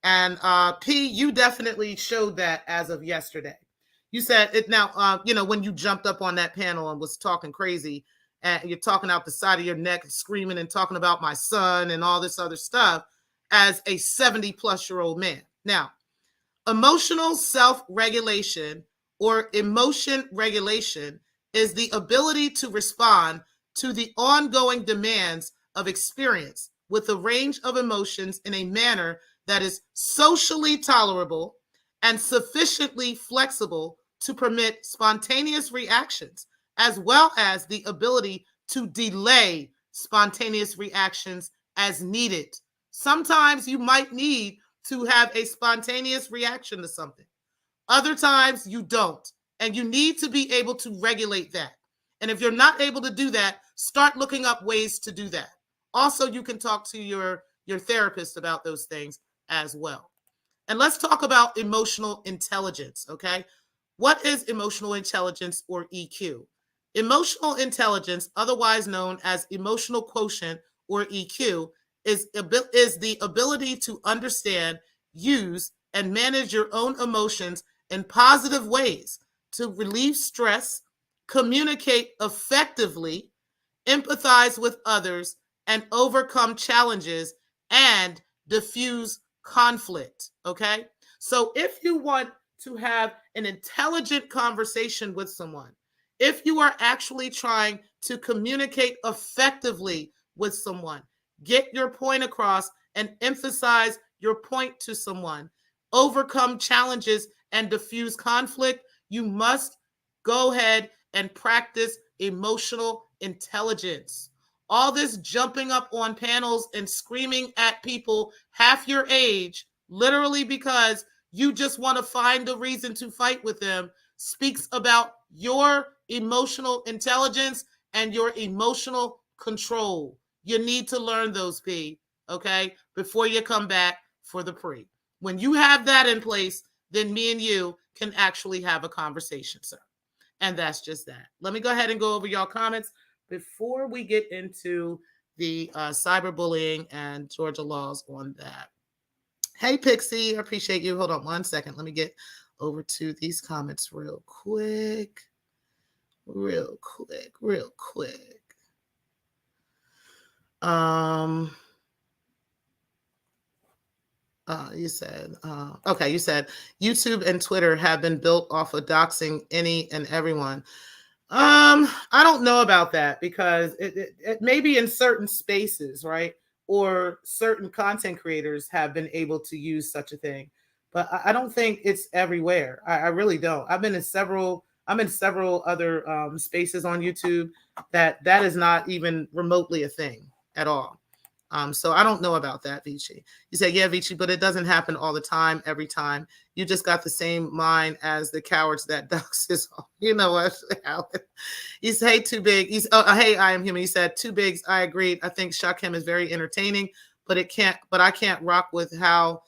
And P, you definitely showed that as of yesterday. You said it now, when you jumped up on that panel and was talking crazy and you're talking out the side of your neck, screaming and talking about my son and all this other stuff as a 70-plus-year-old man. Now, emotional self-regulation or emotion regulation is the ability to respond to the ongoing demands of experience with a range of emotions in a manner that is socially tolerable and sufficiently flexible to permit spontaneous reactions, as well as the ability to delay spontaneous reactions as needed. Sometimes you might need to have a spontaneous reaction to something. Other times you don't, and you need to be able to regulate that. And if you're not able to do that, start looking up ways to do that. Also, you can talk to your therapist about those things as well. And let's talk about emotional intelligence, okay? What is emotional intelligence or EQ? Emotional intelligence, otherwise known as emotional quotient or EQ, is the ability to understand, use, and manage your own emotions in positive ways to relieve stress, communicate effectively, empathize with others, and overcome challenges and diffuse conflict, okay? So if you want to have an intelligent conversation with someone, if you are actually trying to communicate effectively with someone, get your point across and emphasize your point to someone, overcome challenges and diffuse conflict, you must go ahead and practice emotional intelligence. All this jumping up on panels and screaming at people half your age, literally because you just want to find a reason to fight with them, speaks about your emotional intelligence and your emotional control. You need to learn those, P, okay, before you come back for the pre. When you have that in place, then me and you can actually have a conversation, sir. And that's just that. Let me go ahead and go over y'all comments before we get into the cyberbullying and Georgia laws on that. Hey, Pixie, I appreciate you. Hold on 1 second. Let me get over to these comments real quick. You said, okay, you said YouTube and Twitter have been built off of doxing any and everyone. I don't know about that because it may be in certain spaces, right? Or certain content creators have been able to use such a thing, but I don't think it's everywhere. I really don't. I'm in several other spaces on YouTube that is not even remotely a thing at all. So I don't know about that, Vici. You said, yeah, Vici, but it doesn't happen all the time, every time. You just got the same mind as the cowards that doxes. You know what, Alan? He said, hey, Too Big. He's, hey, I Am Human. He said, Too Bigs, I agreed. I think Shakim is very entertaining, but I can't rock with how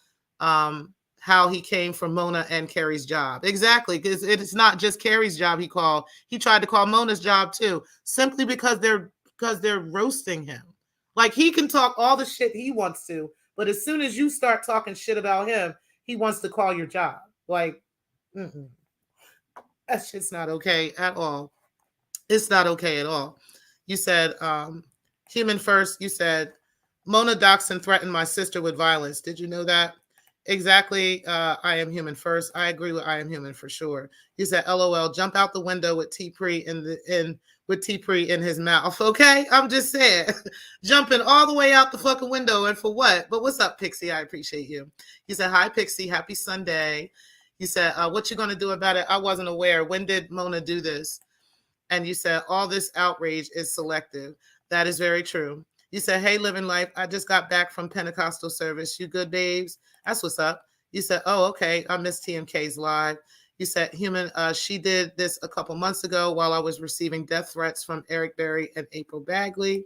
he came from Mona and Carrie's job. Exactly, because it's not just Carrie's job he called. He tried to call Mona's job too, simply because they're roasting him. Like, he can talk all the shit he wants to, but as soon as you start talking shit about him, he wants to call your job. Like, that shit's not okay at all. It's not okay at all. You said, human first. You said, Mona Doxing threatened my sister with violence. Did you know that? Exactly. I Am Human first. I agree with I Am Human for sure. You said, LOL, jump out the window with T-Pre with T-Pre in his mouth. Okay, I'm just saying, jumping all the way out the fucking window, and for what? But what's up, Pixie? I appreciate you. You said, hi, Pixie. Happy Sunday. You said, what you gonna do about it? I wasn't aware. When did Mona do this? And you said, all this outrage is selective. That is very true. You said, hey, Living Life, I just got back from Pentecostal service. You good, babes? That's what's up. You said, oh, okay. I missed TMK's live. You said, Human, she did this a couple months ago while I was receiving death threats from Eric Berry and April Bagley.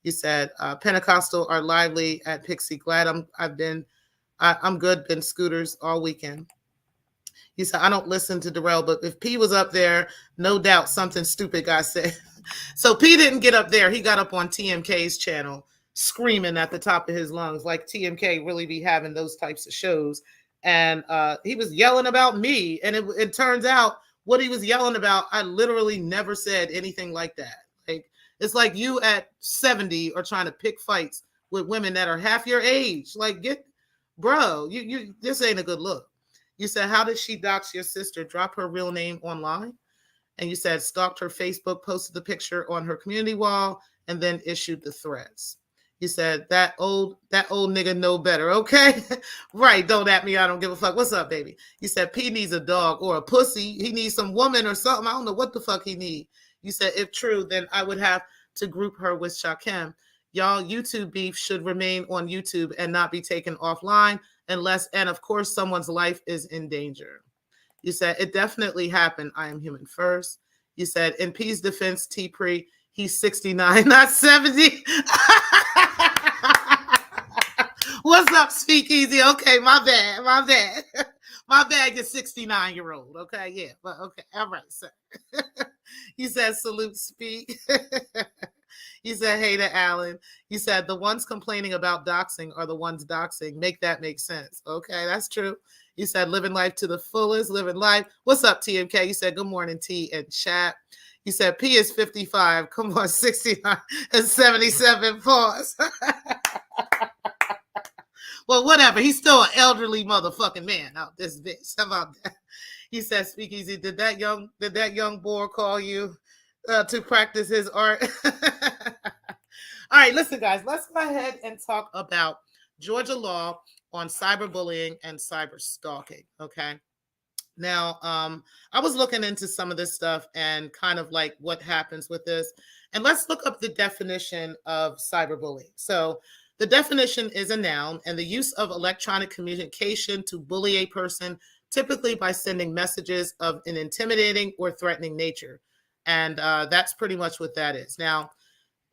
You said, Pentecostal are lively at Pixie. Glad I'm good. Been scooters all weekend. You said, I don't listen to Darrell, but if P was up there, no doubt something stupid got said. So P didn't get up there. He got up on TMK's channel screaming at the top of his lungs, like TMK really be having those types of shows. And he was yelling about me. And it turns out what he was yelling about, I literally never said anything like that. Like, it's like you at 70 are trying to pick fights with women that are half your age. Like, bro, you this ain't a good look. You said, how did she dox your sister? Drop her real name online? And you said, stalked her Facebook, posted the picture on her community wall, and then issued the threats. You said, that old nigga know better, okay? Right, don't at me, I don't give a fuck. What's up, baby? You said, P needs a dog or a pussy. He needs some woman or something. I don't know what the fuck he need. You said, if true, then I would have to group her with Shakim. Y'all, YouTube beef should remain on YouTube and not be taken offline unless, and of course, someone's life is in danger. You said, it definitely happened. I Am Human first. You said, in P's defense, T-Pre, he's 69, not 70. What's up, Speakeasy? Okay, my bad. My bad, you're 69-year-old. Okay, yeah, but okay, all right, sir. You said, salute, Speak. You said, hey to Alan. You said, the ones complaining about doxing are the ones doxing. Make that make sense. Okay, that's true. You said, living life to the fullest, living life. What's up, TMK? You said, good morning, T and chat. You said, P is 55. Come on, 69 and 77. Pause. Well, whatever. He's still an elderly motherfucking man out this bitch. How about that? He said, Speakeasy, did that young boy call you to practice his art? All right, listen, guys, let's go ahead and talk about Georgia law on cyberbullying and cyber stalking. Okay. Now, I was looking into some of this stuff and kind of like what happens with this. And let's look up the definition of cyberbullying. So the definition is a noun and the use of electronic communication to bully a person, typically by sending messages of an intimidating or threatening nature. And that's pretty much what that is. Now,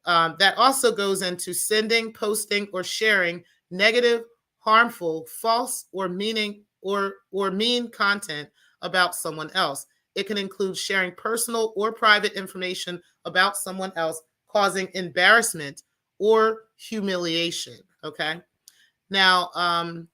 that also goes into sending, posting, or sharing negative, harmful, false, or mean content about someone else. It can include sharing personal or private information about someone else, causing embarrassment or humiliation. Okay. Now,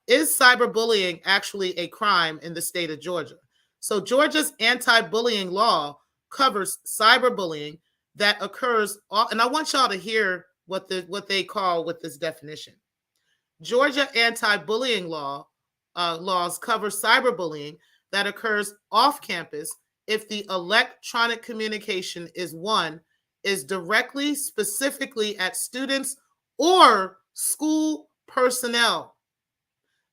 is cyberbullying actually a crime in the state of Georgia? So Georgia's anti-bullying law covers cyberbullying that occurs, and I want y'all to hear what they call with this definition. Georgia anti-bullying laws cover cyberbullying that occurs off campus if the electronic communication is directly, specifically at students or school personnel.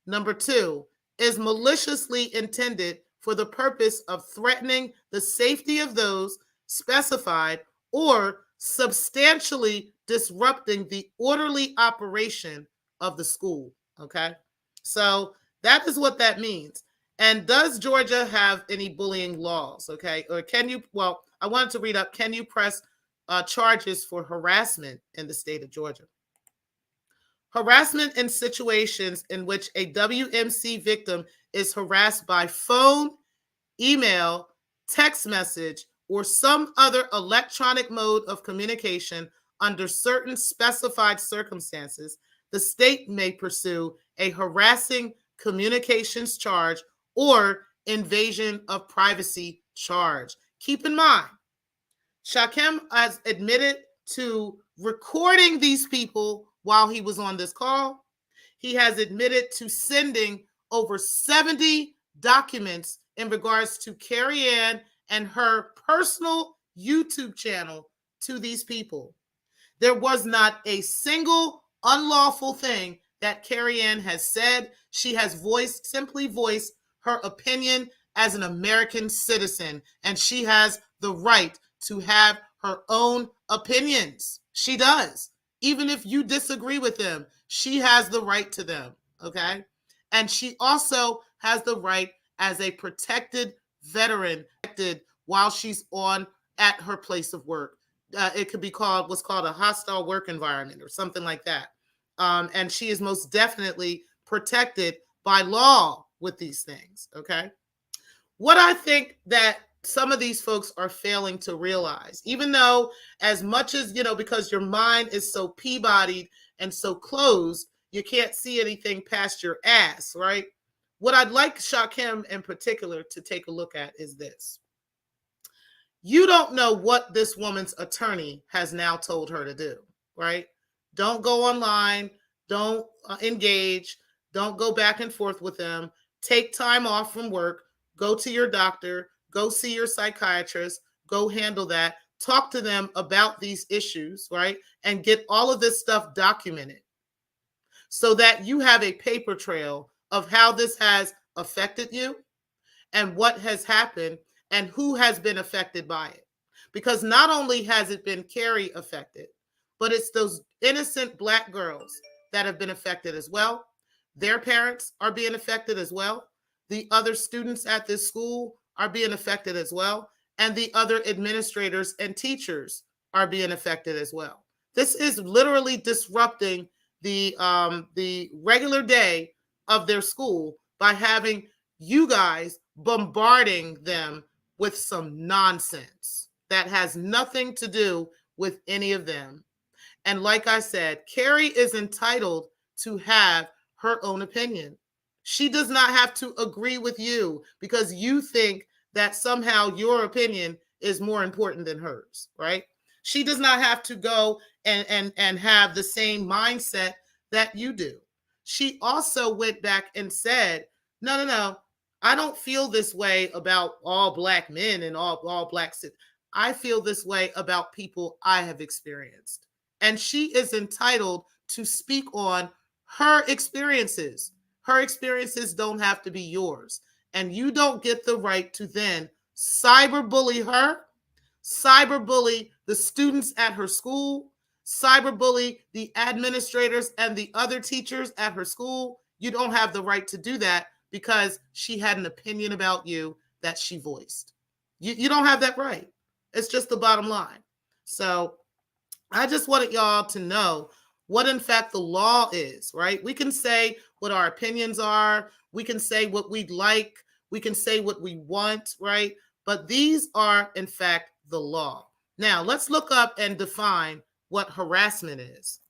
Number 2, is maliciously intended for the purpose of threatening the safety of those specified or substantially disrupting the orderly operation of the school. Okay, so that is what that means. And does Georgia have any bullying laws? Okay, or can you? Well, I wanted to read up. Can you press charges for harassment in the state of Georgia? Harassment in situations in which a WMC victim is harassed by phone, email, text message, or some other electronic mode of communication under certain specified circumstances, the state may pursue a harassing communications charge or invasion of privacy charge. Keep in mind, Shaquem has admitted to recording these people while he was on this call. He has admitted to sending over 70 documents in regards to Carrie Ann and her personal YouTube channel to these people. There was not a single unlawful thing that Carrie Ann has said. She has simply voiced her opinion as an American citizen, and she has the right to have her own opinions. She does. Even if you disagree with them, she has the right to them, okay? And she also has the right as a protected veteran while she's at her place of work. It could be what's called a hostile work environment or something like that. And she is most definitely protected by law with these things, okay? What I think that some of these folks are failing to realize, even though as much as, because your mind is so Peabodied and so closed, you can't see anything past your ass, right? What I'd like Shaquem in particular to take a look at is this. You don't know what this woman's attorney has now told her to do, right? Don't go online. Don't engage. Don't go back and forth with them. Take time off from work. Go to your doctor. Go see your psychiatrist. Go handle that. Talk to them about these issues, right? And get all of this stuff documented so that you have a paper trail of how this has affected you and what has happened and who has been affected by it. Because not only has it been Carrie affected, but it's those innocent Black girls that have been affected as well. Their parents are being affected as well. The other students at this school are being affected as well. And the other administrators and teachers are being affected as well. This is literally disrupting the regular day of their school by having you guys bombarding them with some nonsense that has nothing to do with any of them. And like I said, Carrie is entitled to have her own opinion. She does not have to agree with you because you think that somehow your opinion is more important than hers, right? She does not have to go and have the same mindset that you do. She also went back and said, no, I don't feel this way about all Black men and all Black citizens. I feel this way about people I have experienced. And she is entitled to speak on her experiences. Her experiences don't have to be yours. And you don't get the right to then cyberbully her, cyberbully the students at her school, cyberbully the administrators and the other teachers at her school. You don't have the right to do that because she had an opinion about you that she voiced. You don't have that right. It's just the bottom line. So I just wanted y'all to know what in fact the law is, right? We can say what our opinions are. We can say what we'd like. We can say what we want, right? But these are in fact the law. Now let's look up and define what harassment is.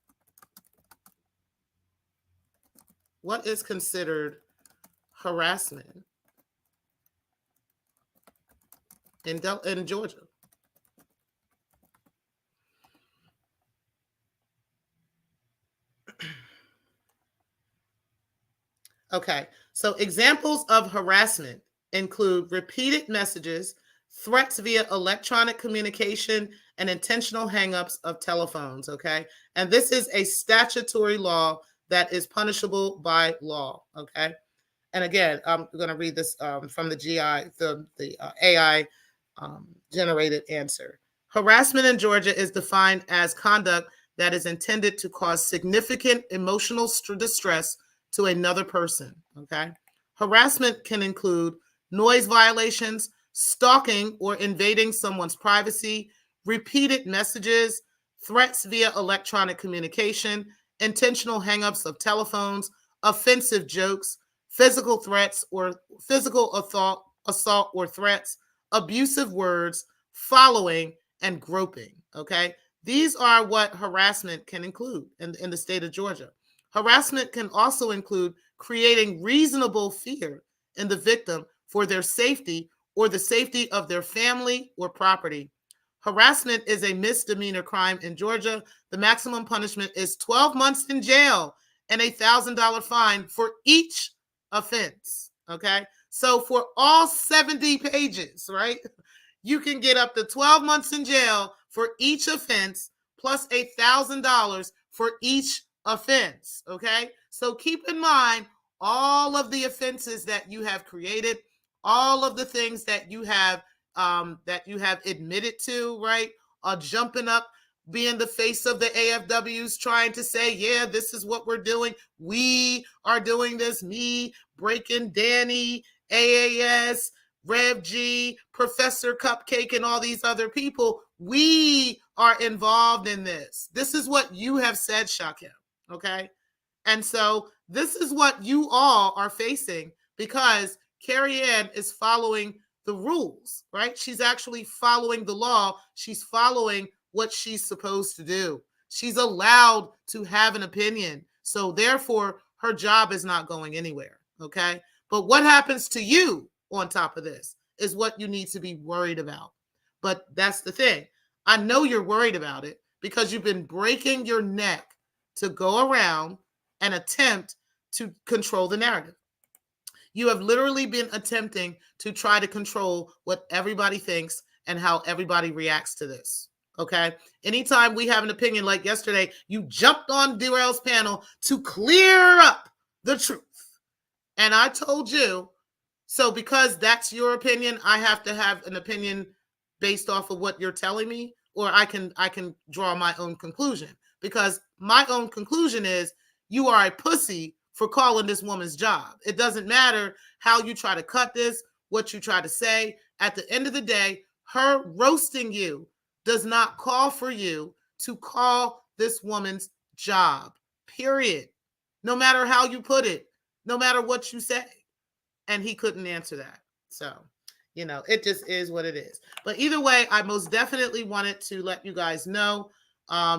What is considered harassment in Georgia? Okay, so examples of harassment include repeated messages, threats via electronic communication, and intentional hangups of telephones, okay? And this is a statutory law that is punishable by law, okay? And again, I'm going to read this from the AI generated answer. Harassment in Georgia is defined as conduct that is intended to cause significant emotional distress to another person, okay? Harassment can include noise violations, stalking or invading someone's privacy, repeated messages, threats via electronic communication, intentional hangups of telephones, offensive jokes, physical threats or physical assault or threats, abusive words, following, and groping, okay? These are what harassment can include in the state of Georgia. Harassment can also include creating reasonable fear in the victim for their safety or the safety of their family or property. Harassment is a misdemeanor crime in Georgia. The maximum punishment is 12 months in jail and a $1,000 fine for each offense, okay? So for all 70 pages, right, you can get up to 12 months in jail for each offense plus $1,000 for each offense, okay? So keep in mind all of the offenses that you have created, all of the things that you have admitted to, right? Jumping up, being the face of the AFWs, trying to say, yeah, this is what we're doing. We are doing this. Me, Breaking Danny, AAS, Rev G, Professor Cupcake, and all these other people. We are involved in this. This is what you have said, Shakim, okay? And so this is what you all are facing because Carrie Ann is following the rules, right? She's actually following the law. She's following what she's supposed to do. She's allowed to have an opinion. So therefore, her job is not going anywhere, okay? But what happens to you on top of this is what you need to be worried about. But that's the thing. I know you're worried about it because you've been breaking your neck to go around and attempt to control the narrative. You have literally been attempting to try to control what everybody thinks and how everybody reacts to this. Okay. Anytime we have an opinion like yesterday, you jumped on Dee Darrell's panel to clear up the truth. And I told you, so because that's your opinion, I have to have an opinion based off of what you're telling me, or I can draw my own conclusion. Because my own conclusion is you are a pussy for calling this woman's job. It doesn't matter how you try to cut this, what you try to say. At the end of the day, her roasting you does not call for you to call this woman's job, period. No matter how you put it, no matter what you say. And he couldn't answer that. So, you know, it just is what it is. But either way, I most definitely wanted to let you guys know,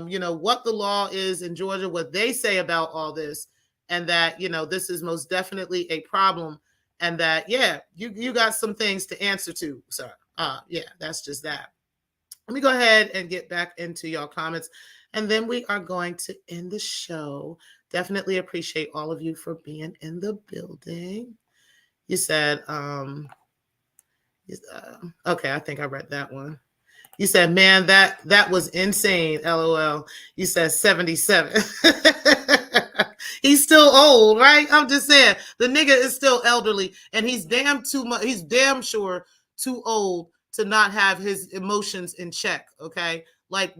you know, what the law is in Georgia, what they say about all this, and that, you know, this is most definitely a problem, and that, yeah, you got some things to answer to. So, yeah, that's just that. Let me go ahead and get back into y'all comments, and then we are going to end the show. Definitely appreciate all of you for being in the building. You said, okay, I think I read that one. You said, man, that was insane, LOL. You said 77. He's still old, right? I'm just saying, the nigga is still elderly, and he's damn sure too old to not have his emotions in check, okay? Like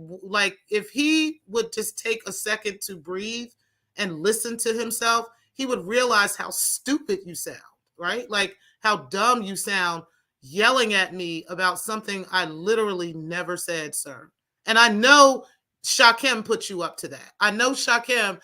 if he would just take a second to breathe and listen to himself, he would realize how stupid you sound, right? Like how dumb you sound yelling at me about something I literally never said, sir. And I know Shakim put you up to that. I know Shakim,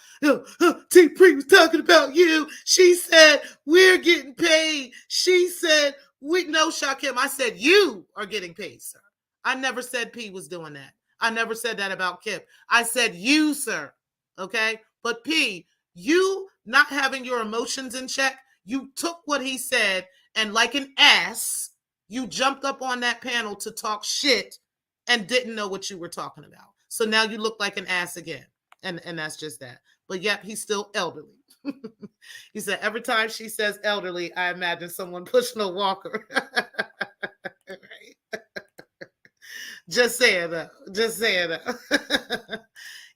T. Pre was talking about you. She said, we're getting paid. She said, we know Shakim. I said, you are getting paid, sir. I never said P was doing that. I never said that about Kip. I said you, sir. Okay? But P, you not having your emotions in check, you took what he said and like an ass, you jumped up on that panel to talk shit and didn't know what you were talking about. So now you look like an ass again. And that's just that. But yep, he's still elderly. He said, every time she says elderly, I imagine someone pushing a walker. Right? Just saying that. Just saying that.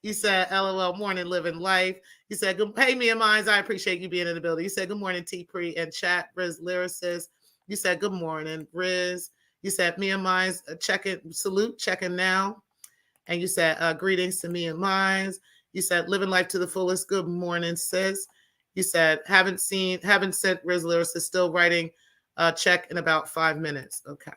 You said, LOL, morning, living life. You said, hey, me and mines, I appreciate you being in the building. You said, good morning, T-Pre and chat, Riz Lyricist. You said, good morning, Riz. You said, me and mines, checking, salute, checking now. And you said, greetings to me and mine. You said, living life to the fullest. Good morning, sis. You said, haven't sent Rizzlers is still writing a check in about 5 minutes. Okay.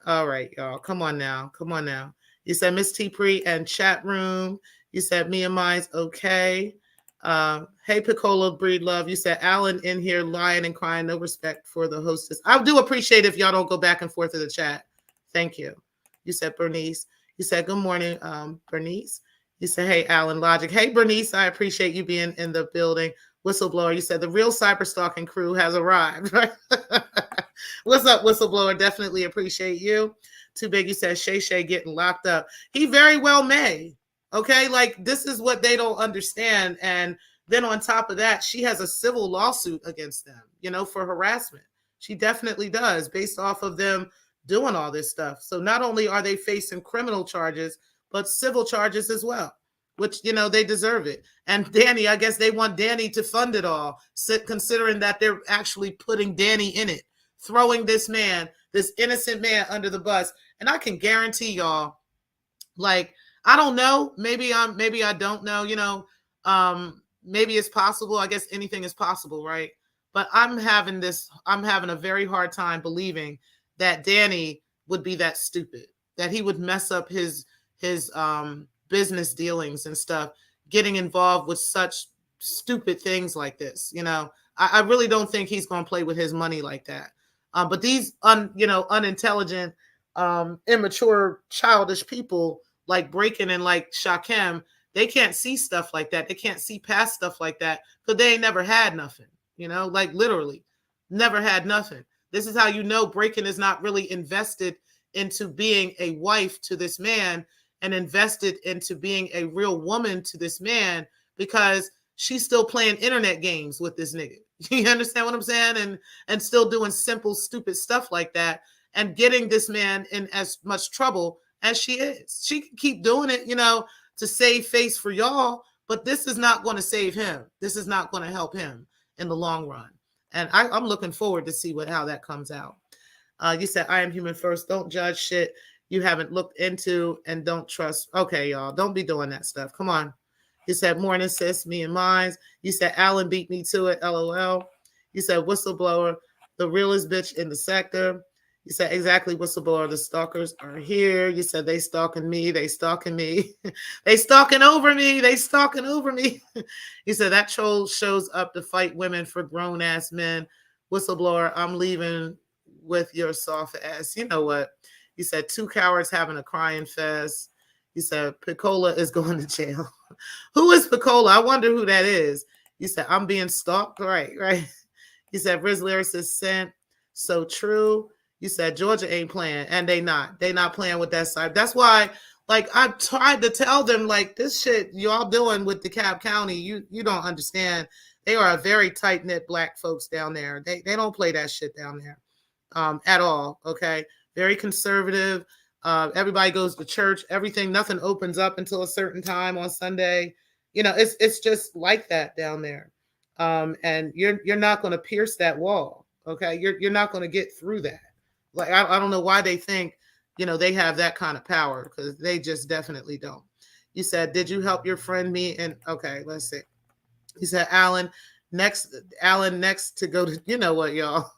All right, y'all. Come on now. Come on now. You said, Miss T Pre and chat room. You said, me and mine's okay. Hey, Piccolo Breed Love. You said, Alan in here lying and crying. No respect for the hostess. I do appreciate if y'all don't go back and forth in the chat. Thank you. You said, Bernice. You said, good morning, Bernice. You said, hey, Alan Logic. Hey, Bernice, I appreciate you being in the building. Whistleblower, you said, the real cyber stalking crew has arrived. Right? What's up, Whistleblower? Definitely appreciate you. Too Big, you said, Shay Shay getting locked up. He very well may. Okay, like this is what they don't understand. And then on top of that, she has a civil lawsuit against them, you know, for harassment. She definitely does, based off of them doing all this stuff. So not only are they facing criminal charges, but civil charges as well, which, you know, they deserve it. And Danny, I guess they want Danny to fund it all, considering that they're actually putting Danny in it, throwing this man, this innocent man, under the bus. And I can guarantee y'all, like, I don't know, maybe I don't know, you know, maybe it's possible. I guess anything is possible, right? But I'm having a very hard time believing that Danny would be that stupid, that he would mess up his business dealings and stuff, getting involved with such stupid things like this. You know, I really don't think he's going to play with his money like that. But these unintelligent, immature, childish people like Breaking and like Shakem, they can't see stuff like that. They can't see past stuff like that because they ain't never had nothing, you know, like literally never had nothing. This is how you know Breaking is not really invested into being a wife to this man and invested into being a real woman to this man, because she's still playing internet games with this nigga. You understand what I'm saying? And still doing simple, stupid stuff like that and getting this man in as much trouble as she is. She can keep doing it, you know, to save face for y'all, but this is not going to save him. This is not going to help him in the long run. And I'm looking forward to see how that comes out. You said, I am human first. Don't judge shit you haven't looked into and don't trust. Okay, y'all, don't be doing that stuff. Come on. You said, morning, sis, me and mines. You said, Alan beat me to it, LOL. You said, whistleblower, the realest bitch in the sector. You said, exactly, whistleblower, the stalkers are here. You said, they stalking me, they stalking me. They stalking over me, they stalking over me. You said, that troll shows up to fight women for grown-ass men. Whistleblower, I'm leaving with your soft ass. You know what? You said, two cowards having a crying fest. You said, Piccola is going to jail. Who is Piccola? I wonder who that is. You said, I'm being stalked. Right. You said, Riz Lyrics is sent. So true. You said, Georgia ain't playing. And they not playing with that side. That's why, like, I tried to tell them, like, this shit y'all doing with DeKalb County, you don't understand. They are a very tight-knit black folks down there. They don't play that shit down there at all, okay? Very conservative. Everybody goes to church. Everything, nothing opens up until a certain time on Sunday. You know, it's just like that down there. And you're not going to pierce that wall, okay? You're not going to get through that. Like, I don't know why they think, you know, they have that kind of power, because they just definitely don't. You said, did you help your friend me? And okay, let's see. You said, Alan next to go to, you know what, y'all?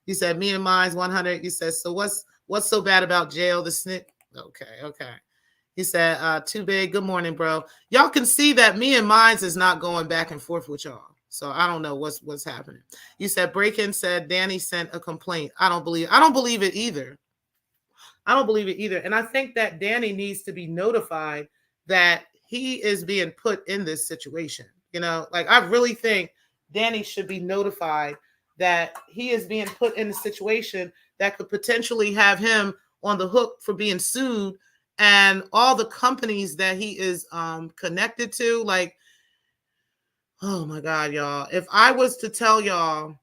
You said, me and mine's 100. You said, so what's so bad about jail? The snitch. Okay. He said, too big. Good morning, bro. Y'all can see that me and mine's is not going back and forth with y'all. So I don't know what's happening. You said, Breakin said Danny sent a complaint. I don't believe it either. I don't believe it either. And I think that Danny needs to be notified that he is being put in this situation. You know, like, I really think Danny should be notified that he is being put in a situation that could potentially have him on the hook for being sued, and all the companies that he is connected to. Like, oh my God, y'all. If I was to tell y'all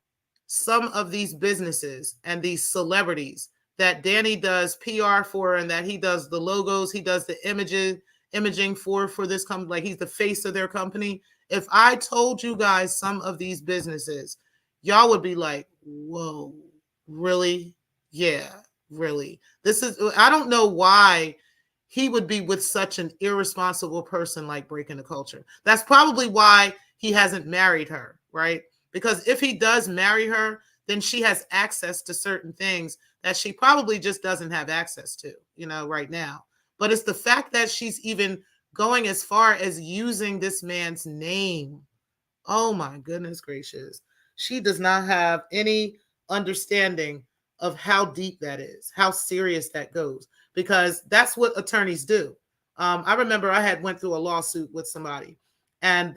some of these businesses and these celebrities that Danny does PR for, and that he does the logos, he does the imaging for this company, like he's the face of their company. If I told you guys some of these businesses, y'all would be like, whoa, really? Yeah, really. I don't know why he would be with such an irresponsible person like breaking the culture. That's probably why he hasn't married her, right? Because if he does marry her, then she has access to certain things that she probably just doesn't have access to, right now. But it's the fact that she's even going as far as using this man's name. Oh my goodness gracious. She does not have any understanding of how deep that is, how serious that goes, because that's what attorneys do. I remember I had went through a lawsuit with somebody, and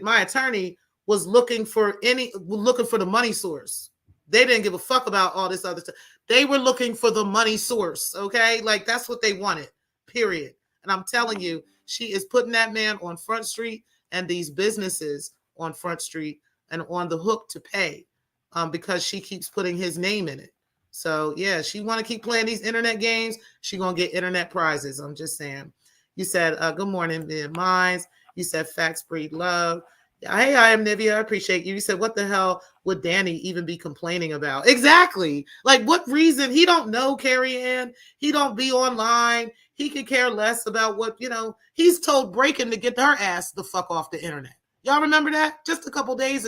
my attorney was looking for the money source. They didn't give a fuck about all this other stuff. They were looking for the money source. Okay. Like that's what they wanted, period. And I'm telling you, she is putting that man on Front Street and these businesses on Front Street and on the hook to pay because she keeps putting his name in it. So yeah, she want to keep playing these internet games. She gonna get internet prizes. I'm just saying. You said, good morning, Minds. You said facts breed love. Hey, I am Nivea. I appreciate you. You said, what the hell would Danny even be complaining about? Exactly. Like what reason? He don't know Carrie Ann. He don't be online. He could care less about what, he's told Breaking to get her ass the fuck off the internet. Y'all remember that? Just a couple weeks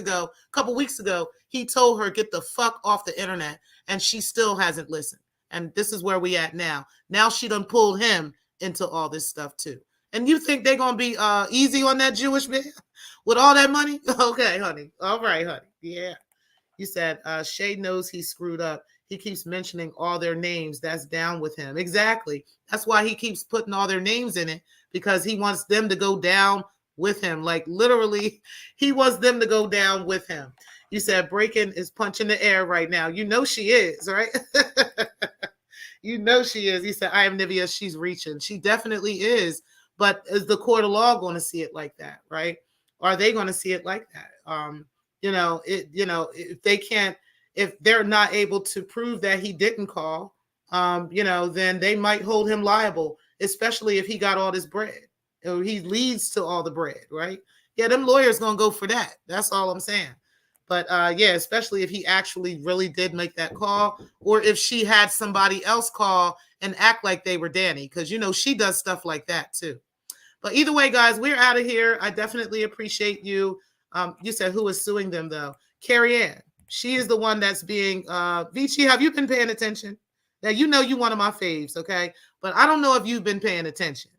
ago, he told her, get the fuck off the internet. And she still hasn't listened. And this is where we at now. Now she done pulled him into all this stuff too. And you think they're going to be easy on that Jewish man with all that money? Okay, honey. All right, honey. Yeah. You said Shay knows he screwed up. He keeps mentioning all their names. That's down with him. Exactly. That's why he keeps putting all their names in it, because he wants them to go down with him. Like literally, he wants them to go down with him. You said Breaking is punching the air right now. You know she is, right? You know she is. He said, I am Nivea. She's reaching. She definitely is. But is the court of law going to see it like that, right? Are they going to see it like that? If they're not able to prove that he didn't call, then they might hold him liable, especially if he got all this bread. Or he leads to all the bread, right? Yeah, them lawyers going to go for that. That's all I'm saying. But yeah, especially if he actually really did make that call, or if she had somebody else call and act like they were Danny, because she does stuff like that too. But either way, guys, we're out of here. I definitely appreciate you. You said who is suing them though? Carrie Ann. She is the one that's being Vici. Have you been paying attention? Now you're one of my faves, okay? But I don't know if you've been paying attention.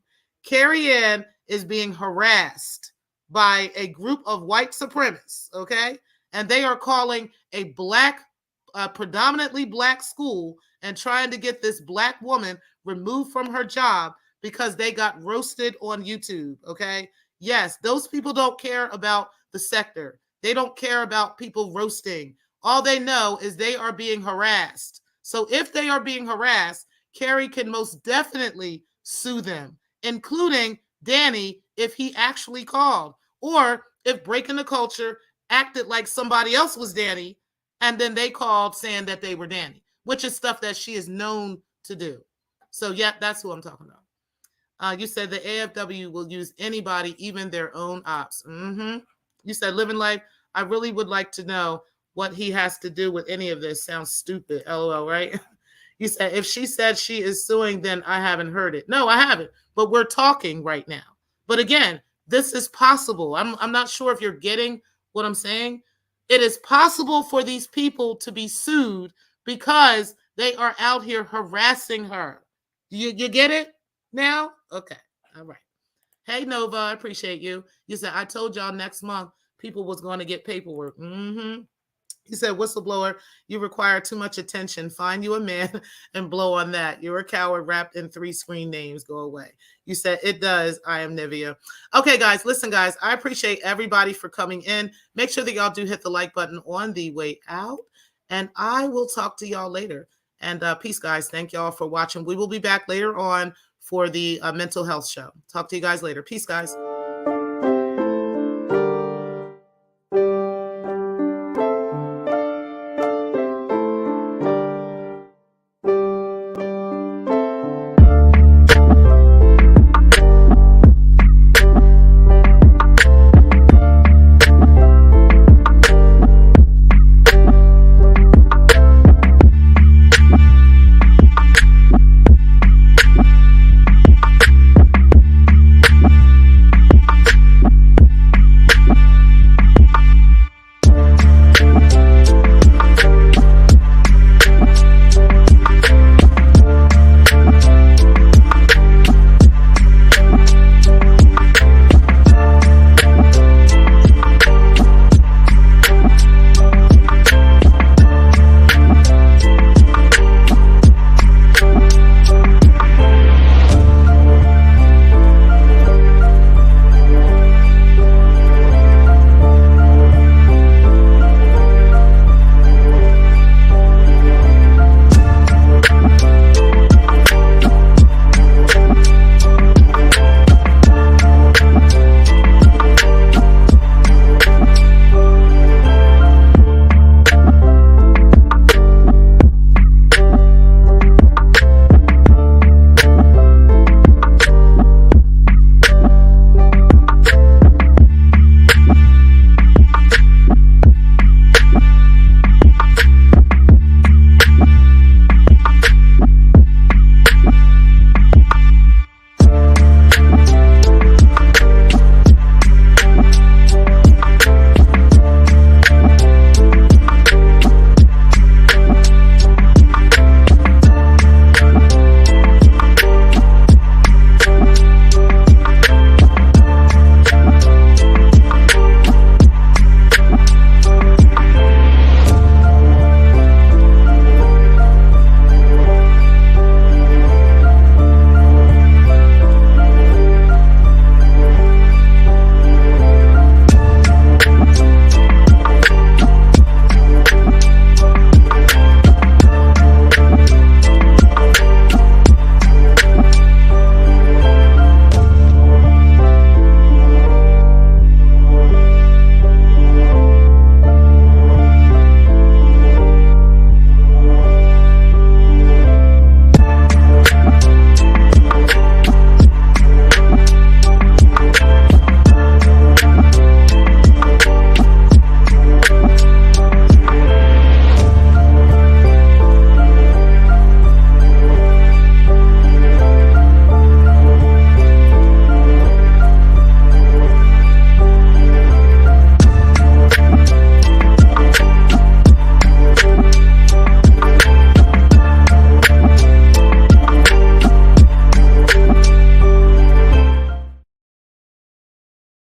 Carrie Ann is being harassed by a group of white supremacists, okay? And they are calling a predominantly black school and trying to get this black woman removed from her job because they got roasted on YouTube, okay? Yes, those people don't care about the sector. They don't care about people roasting. All they know is they are being harassed. So if they are being harassed, Carrie can most definitely sue them, including Danny if he actually called, or if Breaking the Culture acted like somebody else was Danny, and then they called saying that they were Danny, which is stuff that she is known to do. So yeah, that's who I'm talking about. You said the AFW will use anybody, even their own ops. Mm-hmm. You said living life. I really would like to know what he has to do with any of this. Sounds stupid. LOL, right? You said if she said she is suing, then I haven't heard it. No, I haven't. But we're talking right now. But again, this is possible. I'm not sure if you're getting what I'm saying. It is possible for these people to be sued because they are out here harassing her. You get it now? Okay. All right. Hey, Nova, I appreciate you. You said, I told y'all next month people was going to get paperwork. Mm-hmm. He said, whistleblower, you require too much attention. Find you a man and blow on that. You're a coward wrapped in 3 screen names. Go away. You said, it does. I am Nivea. Okay, guys, listen, guys, I appreciate everybody for coming in. Make sure that y'all do hit the like button on the way out. And I will talk to y'all later. And peace, guys. Thank y'all for watching. We will be back later on for the mental health show. Talk to you guys later. Peace, guys.